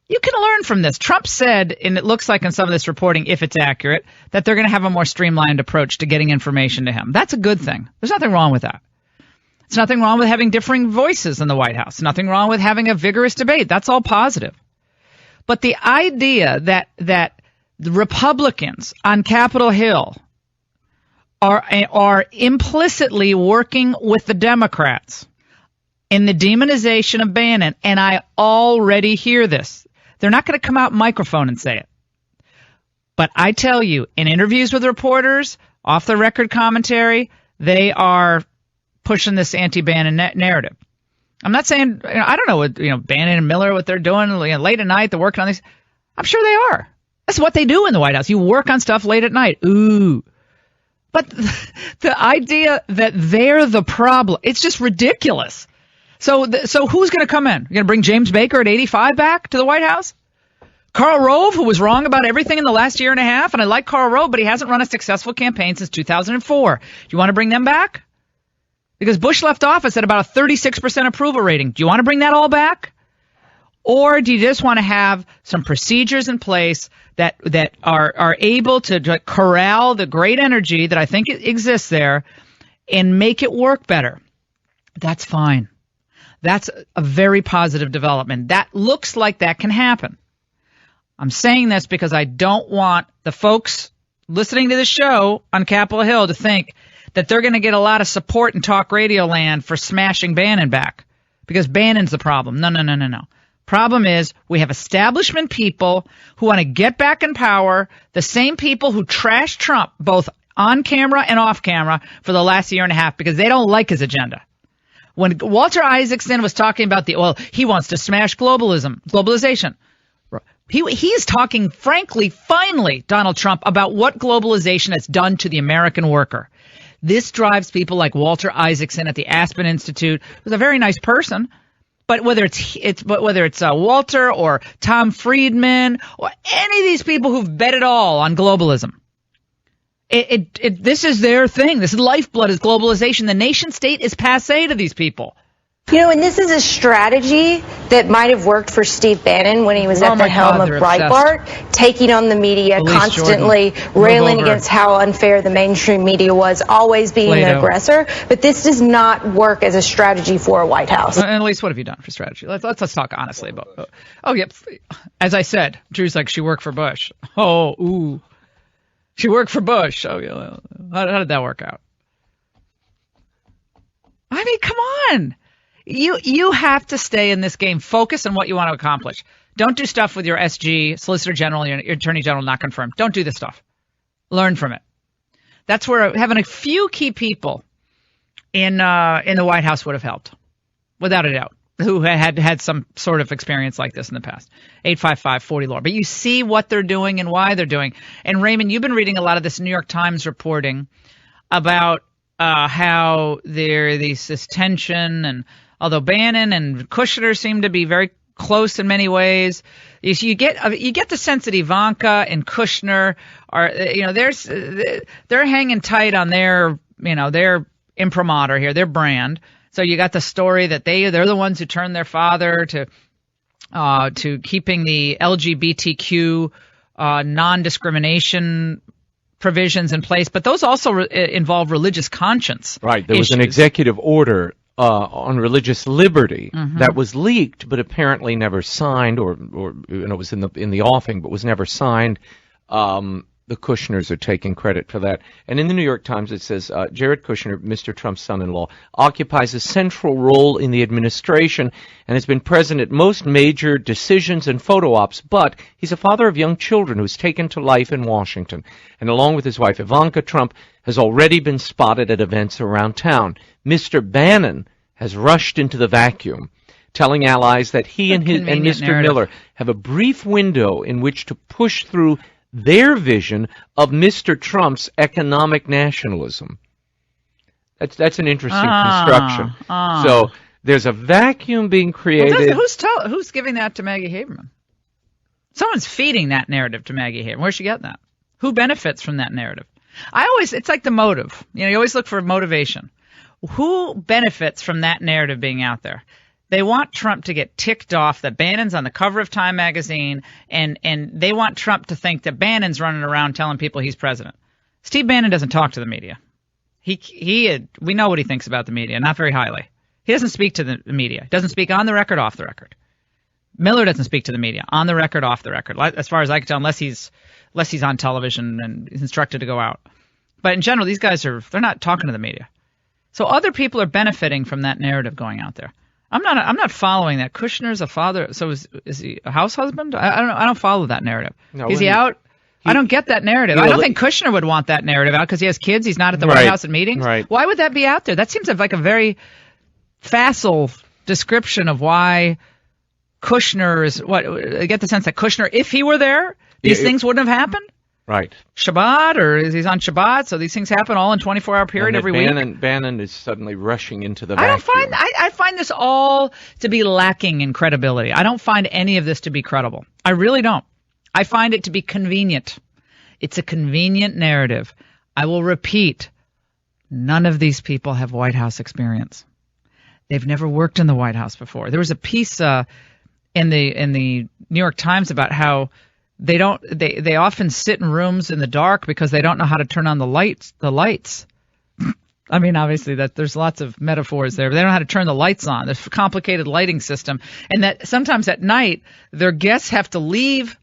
You can learn from this. Trump said, and it looks like in some of this reporting, if it's accurate, that they're going to have a more streamlined approach to getting information to him. That's a good thing. There's nothing wrong with that. There's nothing wrong with having differing voices in the White House. Nothing wrong with having a vigorous debate. That's all positive. But the idea that the Republicans on Capitol Hill are implicitly working with the Democrats in the demonization of Bannon, and I already hear this. They're not going to come out microphone and say it. But I tell you, in interviews with reporters, off-the-record commentary, they are pushing this anti-Bannon narrative. I'm not saying, I don't know what, Bannon and Miller, what they're doing late at night, they're working on these. I'm sure they are. That's what they do in the White House. You work on stuff late at night. Ooh. But the idea that they're the problem, it's just ridiculous. So who's going to come in? You're going to bring James Baker at 85 back to the White House? Karl Rove, who was wrong about everything in the last year and a half, and I like Karl Rove, but he hasn't run a successful campaign since 2004. Do you want to bring them back? Because Bush left office at about a 36% approval rating. Do you want to bring that all back? Or do you just want to have some procedures in place that are able to corral the great energy that I think exists there and make it work better? That's fine. That's a very positive development. That looks like that can happen. I'm saying this because I don't want the folks listening to the show on Capitol Hill to think that they're going to get a lot of support in talk radio land for smashing Bannon back, because Bannon's the problem. No. Problem is we have establishment people who want to get back in power, the same people who trashed Trump both on camera and off camera for the last year and a half because they don't like his agenda. When Walter Isaacson was talking about he wants to smash globalization. He's talking, frankly, finally, Donald Trump, about what globalization has done to the American worker. This drives people like Walter Isaacson at the Aspen Institute, who's a very nice person. But whether it's Walter or Tom Friedman or any of these people who've bet it all on globalism, this is their thing. This is lifeblood, is globalization. The nation state is passé to these people. And this is a strategy that might have worked for Steve Bannon when he was at the helm of Breitbart, taking on the media, constantly railing against how unfair the mainstream media was, always being the aggressor. But this does not work as a strategy for a White House. And Elise, what have you done for strategy? Let's talk honestly about. Yep. As I said, Drew's like, she worked for Bush. She worked for Bush. Oh yeah. How did that work out? I mean, come on. You have to stay in this game. Focus on what you want to accomplish. Don't do stuff with your SG, Solicitor General, your Attorney General not confirmed. Don't do this stuff. Learn from it. That's where having a few key people in the White House would have helped, without a doubt, who had some sort of experience like this in the past. 855-40-LAW. But you see what they're doing and why they're doing. And Raymond, you've been reading a lot of this New York Times reporting about how this tension, and although Bannon and Kushner seem to be very close in many ways, you get the sense that Ivanka and Kushner are, they're hanging tight on their imprimatur here, their brand. So you got the story that they're the ones who turned their father to keeping the LGBTQ non-discrimination provisions in place, but those also involve religious conscience. Right. There was an executive order on religious liberty that was leaked, but apparently never signed, or was in the offing, but was never signed. The Kushners are taking credit for that. And in the New York Times, it says, Jared Kushner, Mr. Trump's son-in-law, occupies a central role in the administration and has been present at most major decisions and photo ops, but he's a father of young children who's taken to life in Washington. And along with his wife, Ivanka Trump, has already been spotted at events around town. Mr. Bannon has rushed into the vacuum, telling allies that he and Mr. Miller have a brief window in which to push through their vision of Mr. Trump's economic nationalism. That's an interesting construction. So there's a vacuum being created. Who's giving that to Maggie Haberman? Someone's feeding that narrative to Maggie Haberman. Where's she getting that? Who benefits from that narrative? It's like the motive. You always look for motivation. Who benefits from that narrative being out there? They want Trump to get ticked off that Bannon's on the cover of Time magazine, and they want Trump to think that Bannon's running around telling people he's president. Steve Bannon doesn't talk to the media. We know what he thinks about the media, not very highly. He doesn't speak to the media. Doesn't speak on the record, off the record. Miller doesn't speak to the media on the record, off the record, as far as I can tell, unless he's on television and is instructed to go out. But in general, these guys they're not talking to the media. So other people are benefiting from that narrative going out there. I'm not following that. Kushner's a father, so is he a house husband? I don't follow that narrative. No, is he out? I don't get that narrative. I don't think Kushner would want that narrative out because he has kids. He's not at the White House at meetings. Right. Why would that be out there? That seems like a very facile description of why Kushner is what. I get the sense that Kushner, if he were there, these things wouldn't have happened. Right. Shabbat, or he's on Shabbat, so these things happen all in 24-hour period every week. Bannon is suddenly rushing into the vacuum. I find this all to be lacking in credibility. I don't find any of this to be credible. I really don't. I find it to be convenient. It's a convenient narrative. I will repeat, none of these people have White House experience. They've never worked in the White House before. There was a piece in the New York Times about how they often sit in rooms in the dark because they don't know how to turn on the lights. I mean, obviously there's lots of metaphors there, but they don't know how to turn the lights on. There's a complicated lighting system, and that sometimes at night their guests have to leave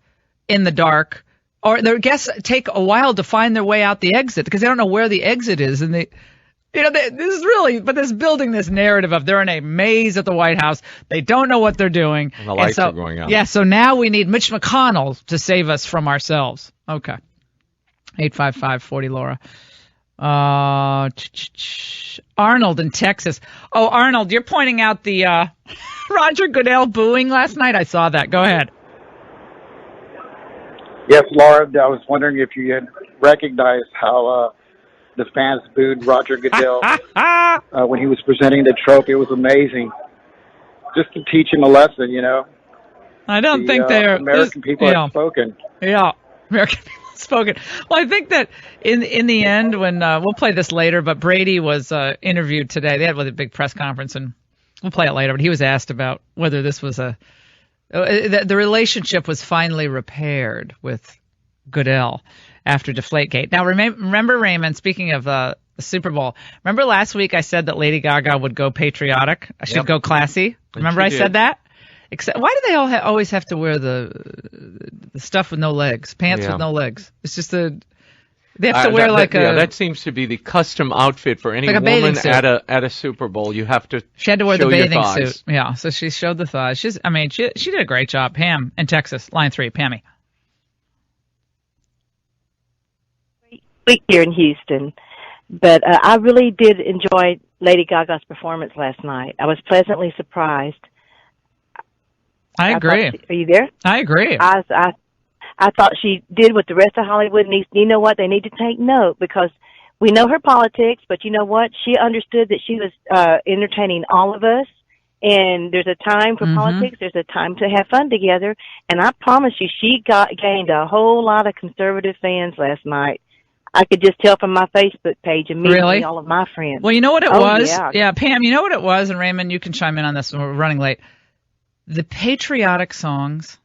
in the dark, or their guests take a while to find their way out the exit because they don't know where the exit is, and this is building this narrative of they're in a maze at the White House. They don't know what they're doing. And the lights are going out. Yeah, so now we need Mitch McConnell to save us from ourselves. Okay. 855-40-LAURA. Arnold in Texas. Oh, Arnold, you're pointing out the Roger Goodell booing last night. I saw that. Go ahead. Yes, Laura, I was wondering if you had recognized how the fans booed Roger Goodell when he was presenting the trophy. It was amazing. Just to teach him a lesson, you know. I don't think they're... American people have spoken. Yeah, American people have spoken. Well, I think that in the end, when we'll play this later, but Brady was interviewed today. They had a big press conference, and we'll play it later, but he was asked about whether this was the relationship was finally repaired with Goodell after Deflategate. Now, remember, Raymond, speaking of the Super Bowl, remember last week I said that Lady Gaga would go patriotic? She'd go classy. Remember I said that? Except, why do they always have to wear the stuff with no legs, pants with no legs? It's just they have to wear that seems to be the custom outfit for any woman at a Super Bowl. You have to. She had to wear the bathing suit. Yeah, so she showed the thighs. She did a great job. Pam in Texas, line 3, Pammy. Week here in Houston, but I really did enjoy Lady Gaga's performance last night. I was pleasantly surprised. I agree. Are you there? I agree. I thought she did what the rest of Hollywood needs. You know what? They need to take note because we know her politics, but you know what? She understood that she was entertaining all of us, and there's a time for politics. There's a time to have fun together, and I promise you, she gained a whole lot of conservative fans last night. I could just tell from my Facebook page immediately all of my friends. Well, you know what it was? Yeah, Pam, you know what it was? And Raymond, you can chime in on this when we're running late. The patriotic songs,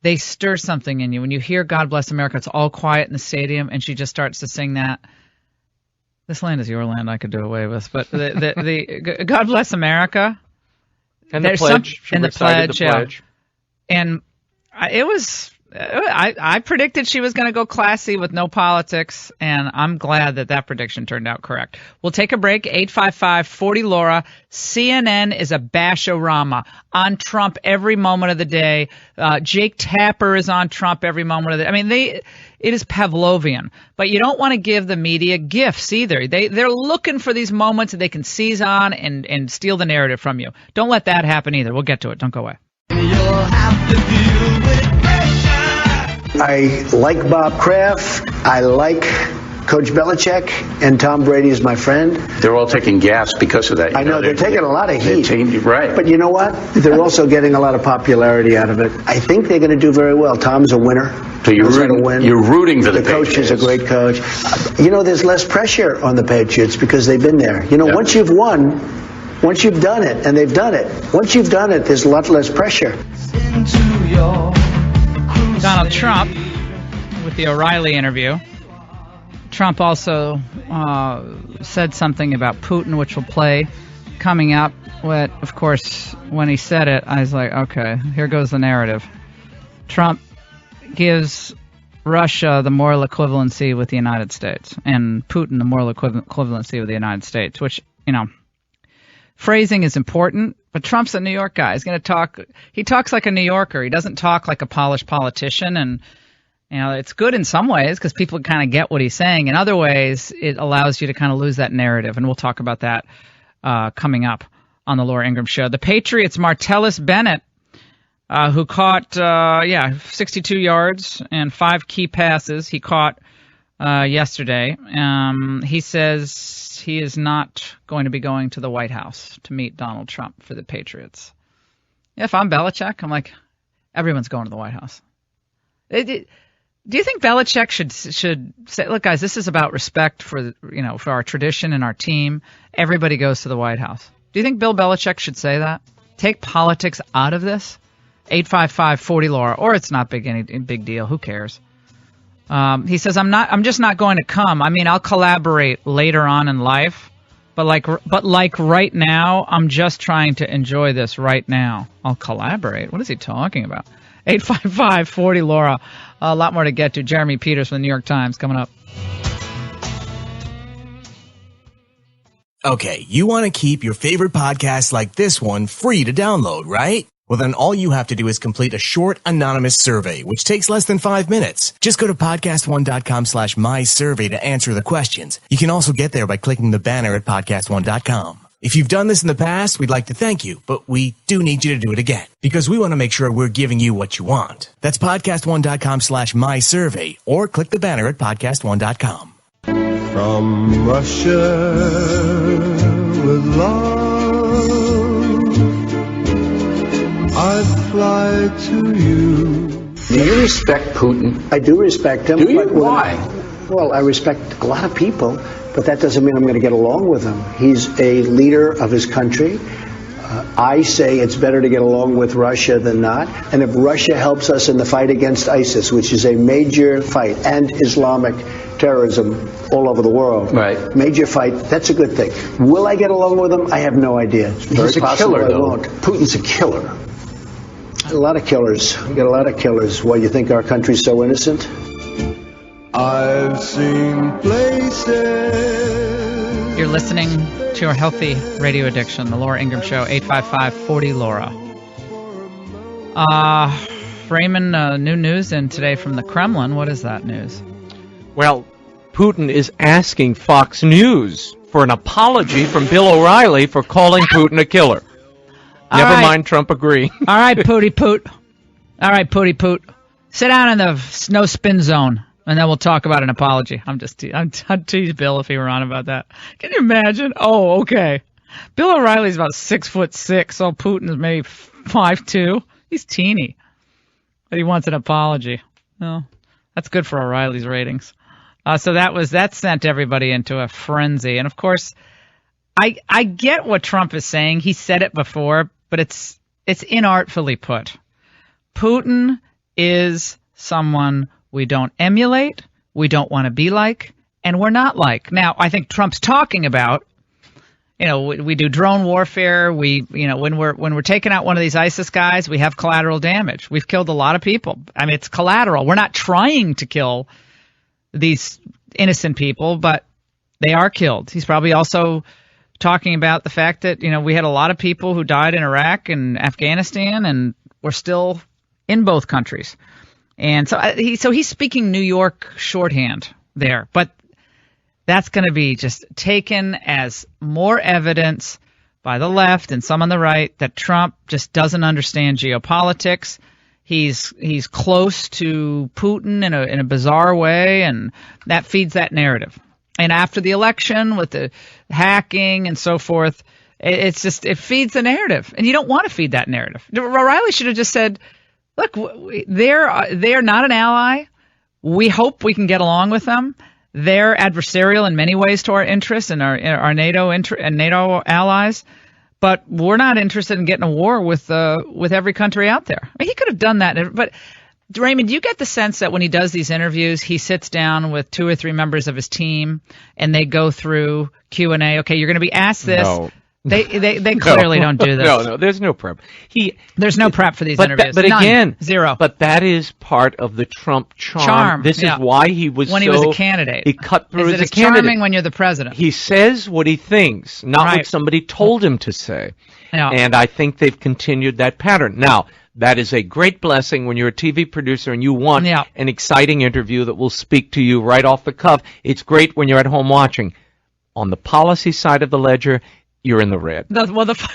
they stir something in you. When you hear God Bless America, it's all quiet in the stadium, and she just starts to sing that. This land is your land, I could do away with. But the God Bless America. And the pledge. And the pledge, yeah. And it was... I predicted she was going to go classy with no politics, and I'm glad that prediction turned out correct. We'll take a break. 855-40-LAURA. CNN is a bash-o-rama on Trump every moment of the day. Jake Tapper is on Trump every moment of the day. I mean, it is Pavlovian. But you don't want to give the media gifts either. They're looking for these moments that they can seize on and steal the narrative from you. Don't let that happen either. We'll get to it. Don't go away. You'll have to deal with pressure. I like Bob Kraft. I like Coach Belichick and Tom Brady is my friend. They're all taking gas because of that. I know they're taking a lot of heat. Right. But you know what? They're also getting a lot of popularity out of it. I think they're going to do very well. Tom's a winner. So you're rooting for the Patriots. coach is a great coach. You know, there's less pressure on the Patriots because they've been there. You know, once you've won, once you've done it, and they've done it, once you've done it, there's a lot less pressure. Donald Trump, with the O'Reilly interview, Trump also said something about Putin, which will play coming up. But, of course, when he said it, I was like, okay, here goes the narrative. Trump gives Russia the moral equivalency with the United States, and Putin the moral equivalency with the United States, which, you know, phrasing is important, but Trump's a New York guy. He's going to talk. He talks like a New Yorker. He doesn't talk like a polished politician, and you know, it's good in some ways because people kind of get what he's saying. In other ways, it allows you to kind of lose that narrative, and we'll talk about that coming up on the Laura Ingraham Show. The Patriots' Martellus Bennett, who caught 62 yards and 5 key passes he caught yesterday. He says he is not going to be going to the White House to meet Donald Trump for the Patriots. If I'm Belichick, I'm like, everyone's going to the White House. Do you think Belichick should say, look, guys, this is about respect for our tradition and our team. Everybody goes to the White House. Do you think Bill Belichick should say that? Take politics out of this? 855-40-LAURA, or it's not any big deal. Who cares? He says, I'm just not going to come. I mean, I'll collaborate later on in life, but like right now, I'm just trying to enjoy this right now. I'll collaborate. What is he talking about? 855-40-LAURA. A lot more to get to. Jeremy Peters from the New York Times coming up. Okay, you want to keep your favorite podcasts like this one free to download, right? Well, then all you have to do is complete a short, anonymous survey, which takes less than 5 minutes. Just go to podcastone.com/mysurvey to answer the questions. You can also get there by clicking the banner at podcastone.com. If you've done this in the past, we'd like to thank you, but we do need you to do it again because we want to make sure we're giving you what you want. That's podcastone.com/mysurvey or click the banner at podcastone.com. From Russia with love, I fly to you. Do you respect Putin? I do respect him. Do you? Why? Well, I respect a lot of people, but that doesn't mean I'm going to get along with him. He's a leader of his country. I say it's better to get along with Russia than not. And if Russia helps us in the fight against ISIS, which is a major fight, and Islamic terrorism all over the world, right? Major fight, that's a good thing. Will I get along with him? I have no idea. It's very He's a possible killer, I though. won't. Putin's a killer. A lot of killers. We got a lot of killers. Why, you think our country's so innocent? I've seen places. You're listening to your healthy radio addiction, the Laura Ingraham Show, 855-40-LAURA. Raymond, new news in today from the Kremlin. What is that news? Well, Putin is asking Fox News for an apology from Bill O'Reilly for calling Putin a killer. Never mind Trump agreeing. All right, Pooty Poot. All right, Pooty Poot. Sit down in the no spin zone, and then we'll talk about an apology. I'd tease Bill if he were on about that. Can you imagine? Oh, okay. Bill O'Reilly's about 6'6", so Putin's maybe 5'2". He's teeny. But he wants an apology. Well, that's good for O'Reilly's ratings. So that sent everybody into a frenzy. And of course, I get what Trump is saying. He said it before, but it's inartfully put. Putin is someone we don't emulate, we don't want to be like, and we're not like. Now, I think Trump's talking about, we do drone warfare. When we're taking out one of these ISIS guys, we have collateral damage. We've killed a lot of people. I mean, it's collateral. We're not trying to kill these innocent people, but they are killed. He's probably also talking about the fact that, we had a lot of people who died in Iraq and Afghanistan, and we're still in both countries. And so he's speaking New York shorthand there, but that's going to be just taken as more evidence by the left and some on the right that Trump just doesn't understand geopolitics. He's close to Putin in a bizarre way, and that feeds that narrative. And after the election, with the hacking and so forth, it feeds the narrative, and you don't want to feed that narrative. O'Reilly should have just said, "Look, they're not an ally. We hope we can get along with them. They're adversarial in many ways to our interests and our NATO and NATO allies." But we're not interested in getting a war with every country out there. I mean, he could have done that. But, Raymond, do you get the sense that when he does these interviews, he sits down with 2 or 3 members of his team and they go through Q&A? Okay, you're going to be asked this. No. They clearly don't do this. No, there's no prep. There's no prep for these interviews. But again, zero. But that is part of the Trump charm. This is why he was when he was a candidate. He cut through as a candidate. It's charming when you're the president. He says what he thinks, not what somebody told him to say. Yeah. And I think they've continued that pattern. Now, that is a great blessing when you're a TV producer and you want an exciting interview that will speak to you right off the cuff. It's great when you're at home watching. On the policy side of the ledger, you're in the red.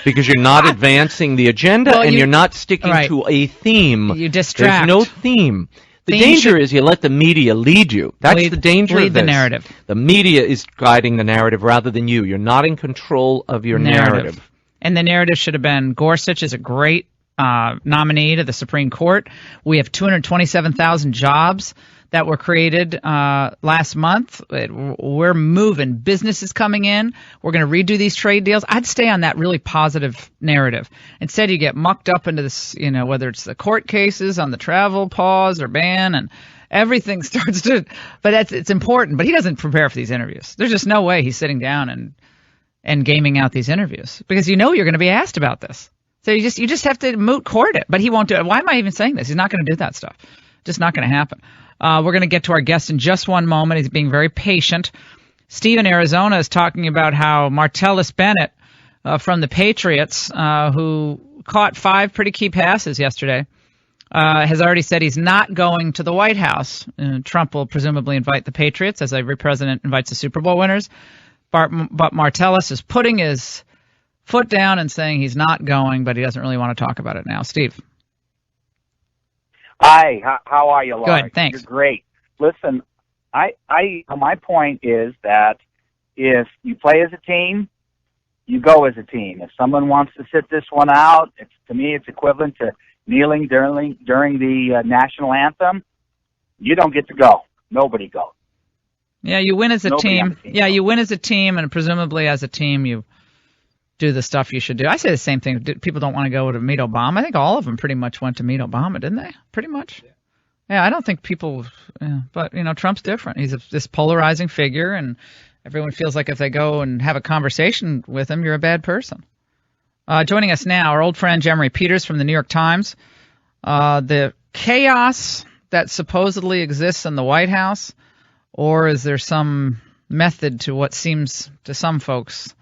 Because you're not advancing the agenda and you're not sticking to a theme. You distract. There's no theme. The danger is you let the media lead you. That's the danger of this. Lead the narrative. The media is guiding the narrative rather than you. You're not in control of your narrative. And the narrative should have been Gorsuch is a great nominee to the Supreme Court. We have 227,000 jobs that were created last month. We're moving. Business is coming in. We're going to redo these trade deals. I'd stay on that really positive narrative. Instead, you get mucked up into this, whether it's the court cases on the travel pause or ban, and everything starts to. But it's important. But he doesn't prepare for these interviews. There's just no way he's sitting down and gaming out these interviews because you're going to be asked about this. So you just have to moot court it. But he won't do it. Why am I even saying this? He's not going to do that stuff. Just not going to happen. We're going to get to our guest in just one moment. He's being very patient. Steve in Arizona is talking about how Martellus Bennett from the Patriots, who caught 5 pretty key passes yesterday, has already said he's not going to the White House. Trump will presumably invite the Patriots, as every president invites the Super Bowl winners. But Martellus is putting his foot down and saying he's not going, but he doesn't really want to talk about it now. Steve. Hi, how are you, Laura? Good, thanks. You're great. Listen, my point is that if you play as a team, you go as a team. If someone wants to sit this one out, to me it's equivalent to kneeling during the national anthem. You don't get to go. Nobody goes. Yeah, you win as a team. Yeah, you win as a team, and presumably as a team you do the stuff you should do. I say the same thing. People don't want to go to meet Obama. I think all of them pretty much went to meet Obama, didn't they? Pretty much. Yeah, I don't think people. Yeah, but Trump's different. He's this polarizing figure, and everyone feels like if they go and have a conversation with him, you're a bad person. Joining us now, our old friend Jeremy Peters from the New York Times. The chaos that supposedly exists in the White House, or is there some method to what seems to some folks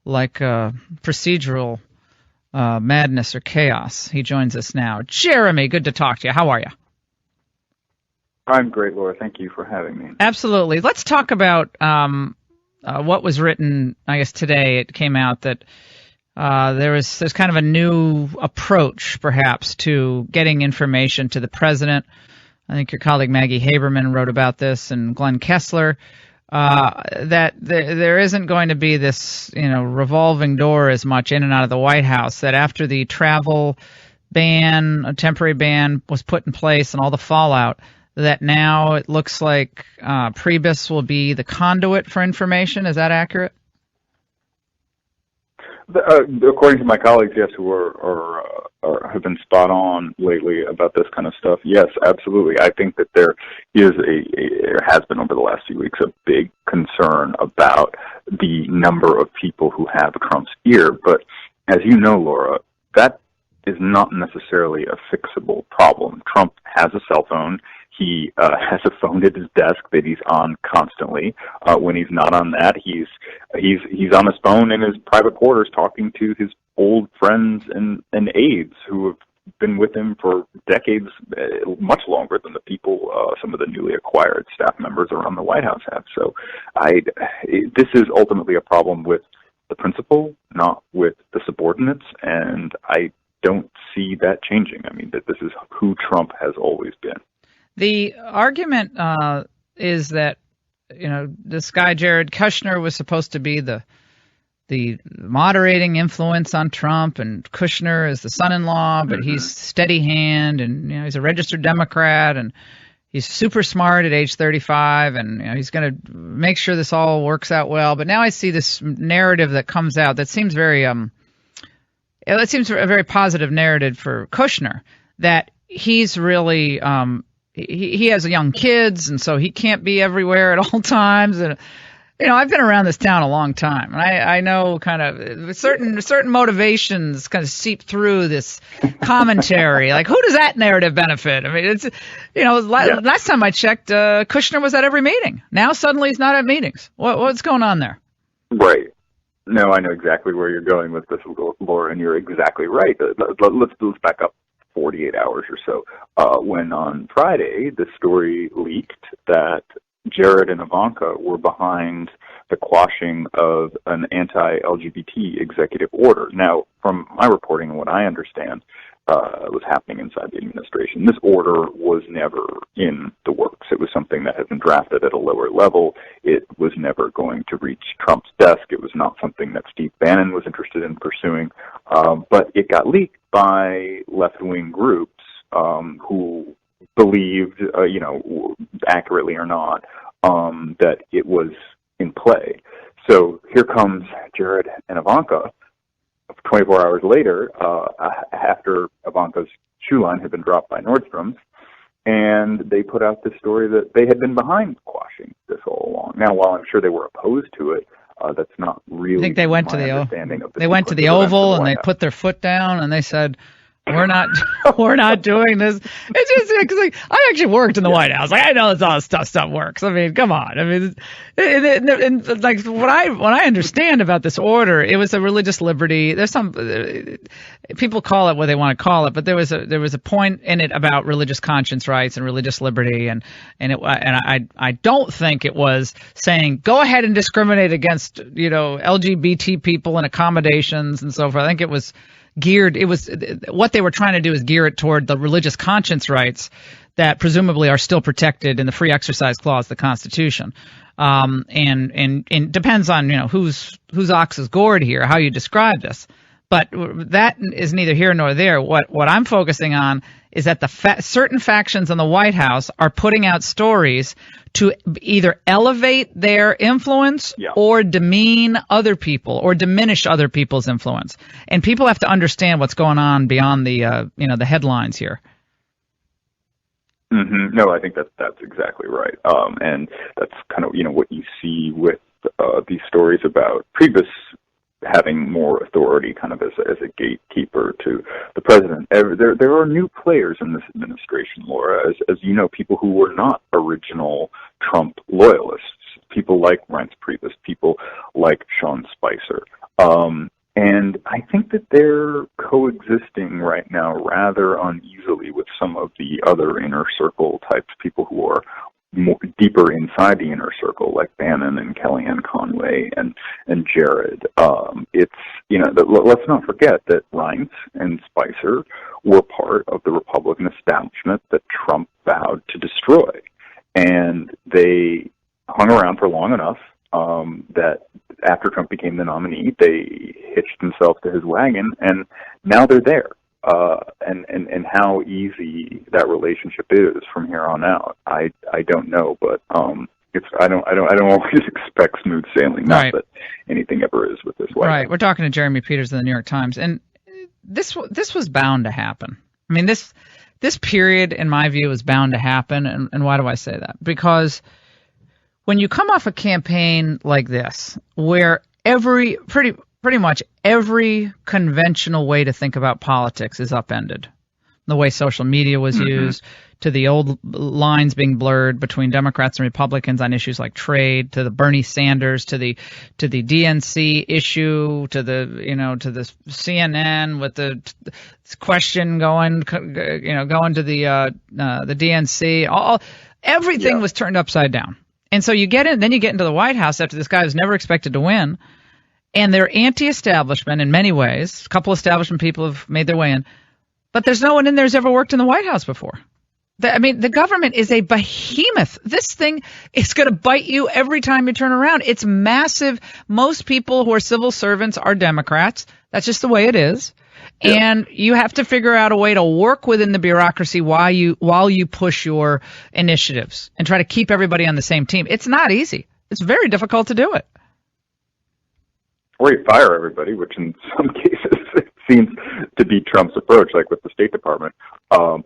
like procedural madness or chaos? He joins us now. Jeremy, good to talk to you. How are you? I'm great, Laura. Thank you for having me. Absolutely. Let's talk about what was written, I guess today it came out that there's kind of a new approach, perhaps, to getting information to the president. I think your colleague Maggie Haberman wrote about this, and Glenn Kessler, that there isn't going to be this, revolving door as much in and out of the White House, that after the travel ban, a temporary ban was put in place and all the fallout, that now it looks like Priebus will be the conduit for information. Is that accurate? According to my colleagues, yes, who have been spot on lately about this kind of stuff, yes, absolutely. I think that there has been over the last few weeks a big concern about the number of people who have Trump's ear. But as you know, Laura, that is not necessarily a fixable problem. Trump has a cell phone. He has a phone at his desk that he's on constantly. When he's not on that, he's on his phone in his private quarters talking to his old friends and aides who have been with him for decades, much longer than the people, some of the newly acquired staff members around the White House have. So this is ultimately a problem with the principal, not with the subordinates, and I don't see that changing. I mean, that this is who Trump has always been. The argument is that, this guy Jared Kushner was supposed to be the moderating influence on Trump, and Kushner is the son-in-law, but he's steady hand, and he's a registered Democrat, and he's super smart at age 35, and he's going to make sure this all works out well. But now I see this narrative that comes out that seems very it seems a very positive narrative for Kushner, that he's really he has young kids, and so he can't be everywhere at all times. And I've been around this town a long time, and I know kind of certain motivations kind of seep through this commentary. Like, who does that narrative benefit? I mean, it's last time I checked, Kushner was at every meeting. Now suddenly he's not at meetings. What's going on there? Right. No, I know exactly where you're going with this, Laura, and you're exactly right. Let's back up 48 hours or so. When on Friday the story leaked that Jared and Ivanka were behind the quashing of an anti-LGBT executive order. Now, from my reporting and what I understand was happening inside the administration, this order was never in the works. It was something that had been drafted at a lower level. It was never going to reach Trump's desk. It was not something that Steve Bannon was interested in pursuing, but it got leaked by left-wing groups who believed, accurately or not, that it was in play. So here comes Jared and Ivanka 24 hours later, after Ivanka's shoe line had been dropped by Nordstrom's, and they put out this story that they had been behind quashing this all along. Now, while I'm sure they were opposed to it, that's not really. I think they went to the Oval and they put their foot down and they said, we're not doing this. It's just like, I actually worked in the White House. Like, I know how stuff works. I mean, come on. I mean, and like what I understand about this order, it was a religious liberty. There's some people call it what they want to call it, but there was a point in it about religious conscience rights and religious liberty, and I don't think it was saying go ahead and discriminate against LGBT people and accommodations and so forth. I think it was what they were trying to do is gear it toward the religious conscience rights that presumably are still protected in the free exercise clause of the Constitution. And depends on, whose ox is gored here, how you describe this. But that is neither here nor there. What I'm focusing on is that certain factions in the White House are putting out stories to either elevate their influence or demean other people or diminish other people's influence. And people have to understand what's going on beyond the the headlines here. Mm-hmm. No, I think that's exactly right. And that's kind of what you see with these stories about Priebus having more authority kind of as a gatekeeper to the president. There are new players in this administration, Laura, as you know, people who were not original Trump loyalists, people like Reince Priebus, people like Sean Spicer. And I think that they're coexisting right now rather uneasily with some of the other inner circle types, people who are deeper inside the inner circle, like Bannon and Kellyanne Conway and Jared. Let's not forget that Reince and Spicer were part of the Republican establishment that Trump vowed to destroy, and they hung around for long enough that after Trump became the nominee, they hitched themselves to his wagon, and now they're there. And how easy that relationship is from here on out, I don't know, but I don't always expect smooth sailing. Not that anything ever is with this White House. Right. We're talking to Jeremy Peters of the New York Times, and this was bound to happen. I mean, this period, in my view, is bound to happen. And why do I say that? Because when you come off a campaign like this, where pretty much every conventional way to think about politics is upended. The way social media was used, to the old lines being blurred between Democrats and Republicans on issues like trade, to the Bernie Sanders, to the DNC issue, to the CNN with the question going to the DNC. Everything was turned upside down. And so you get into the White House after this guy was never expected to win. and they're anti-establishment in many ways. A couple establishment people have made their way in, but there's no one in there who's ever worked in the White House before. The government is a behemoth. This thing is going to bite you every time you turn around. It's massive. Most people who are civil servants are Democrats. That's just the way it is. Yeah. And you have to figure out a way to work within the bureaucracy while you push your initiatives and try to keep everybody on the same team. It's not easy. It's very difficult to do it. Or you fire everybody, which in some cases seems to be Trump's approach, like with the State Department.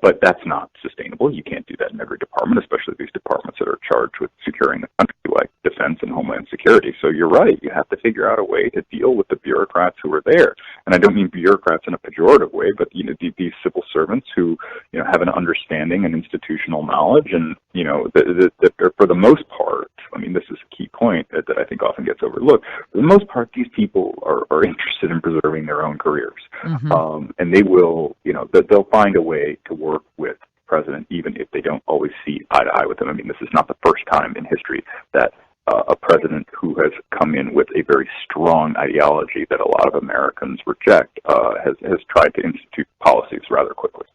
But that's not sustainable. You can't do that in every department, especially these departments that are charged with securing the country, like defense and homeland security. So you're right. You have to figure out a way to deal with the bureaucrats who are there. And I don't mean bureaucrats in a pejorative way, but these civil servants who have an understanding and institutional knowledge, and that for the most part, I mean, this is a key point that I think often gets overlooked. For the most part, these people are interested in preserving their own careers. Mm-hmm. And they will, they'll find a way to work with the president, even if they don't always see eye to eye with him. I mean, this is not the first time in history that a president who has come in with a very strong ideology that a lot of Americans reject has tried to institute policies rather quickly.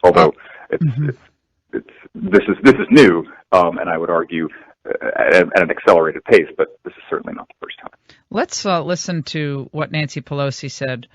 Although this is new, and I would argue at an accelerated pace, but this is certainly not the first time. Let's listen to what Nancy Pelosi said.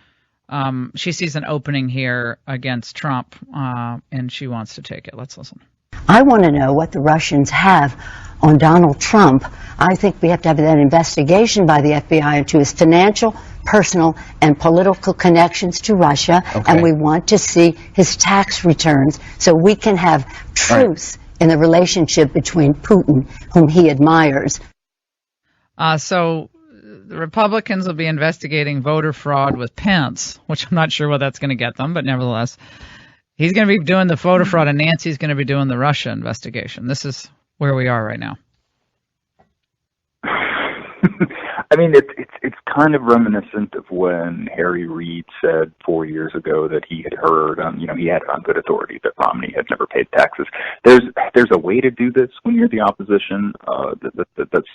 She sees an opening here against Trump, and she wants to take it. Let's listen. I want to know what the Russians have on Donald Trump. I think we have to have that investigation by the FBI into his financial, personal, and political connections to Russia, and we want to see his tax returns so we can have truth in the relationship between Putin, whom he admires. So the Republicans will be investigating voter fraud with Pence, which I'm not sure what that's going to get them, but nevertheless, he's going to be doing the voter fraud, and Nancy's going to be doing the Russia investigation. This is where we are right now. I mean, it's kind of reminiscent of when Harry Reid said 4 years ago that he had heard, he had on good authority that Romney had never paid taxes. There's a way to do this when you're the opposition that's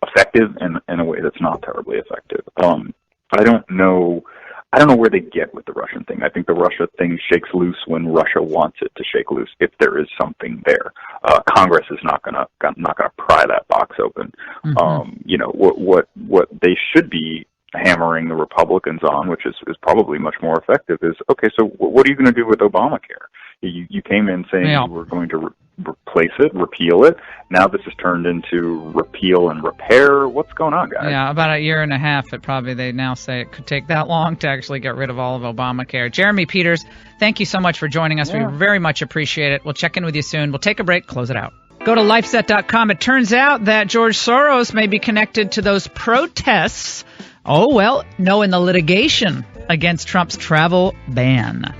effective, and in a way that's not terribly effective. I don't know where they get with the Russian thing. I think the Russia thing shakes loose when Russia wants it to shake loose, if there is something there. Congress is not gonna pry that box open. Mm-hmm. What they should be hammering the Republicans on, which is probably much more effective, is, okay, so what are you going to do with Obamacare? You came in saying you were going to replace it, repeal it. Now this has turned into repeal and repair. What's going on, guys? Yeah, about a year and a half. They now say it could take that long to actually get rid of all of Obamacare. Jeremy Peters, thank you so much for joining us. Yeah. We very much appreciate it. We'll check in with you soon. We'll take a break, close it out. Go to lifeset.com. It turns out that George Soros may be connected to those protests. Oh, well, no, in the litigation against Trump's travel ban.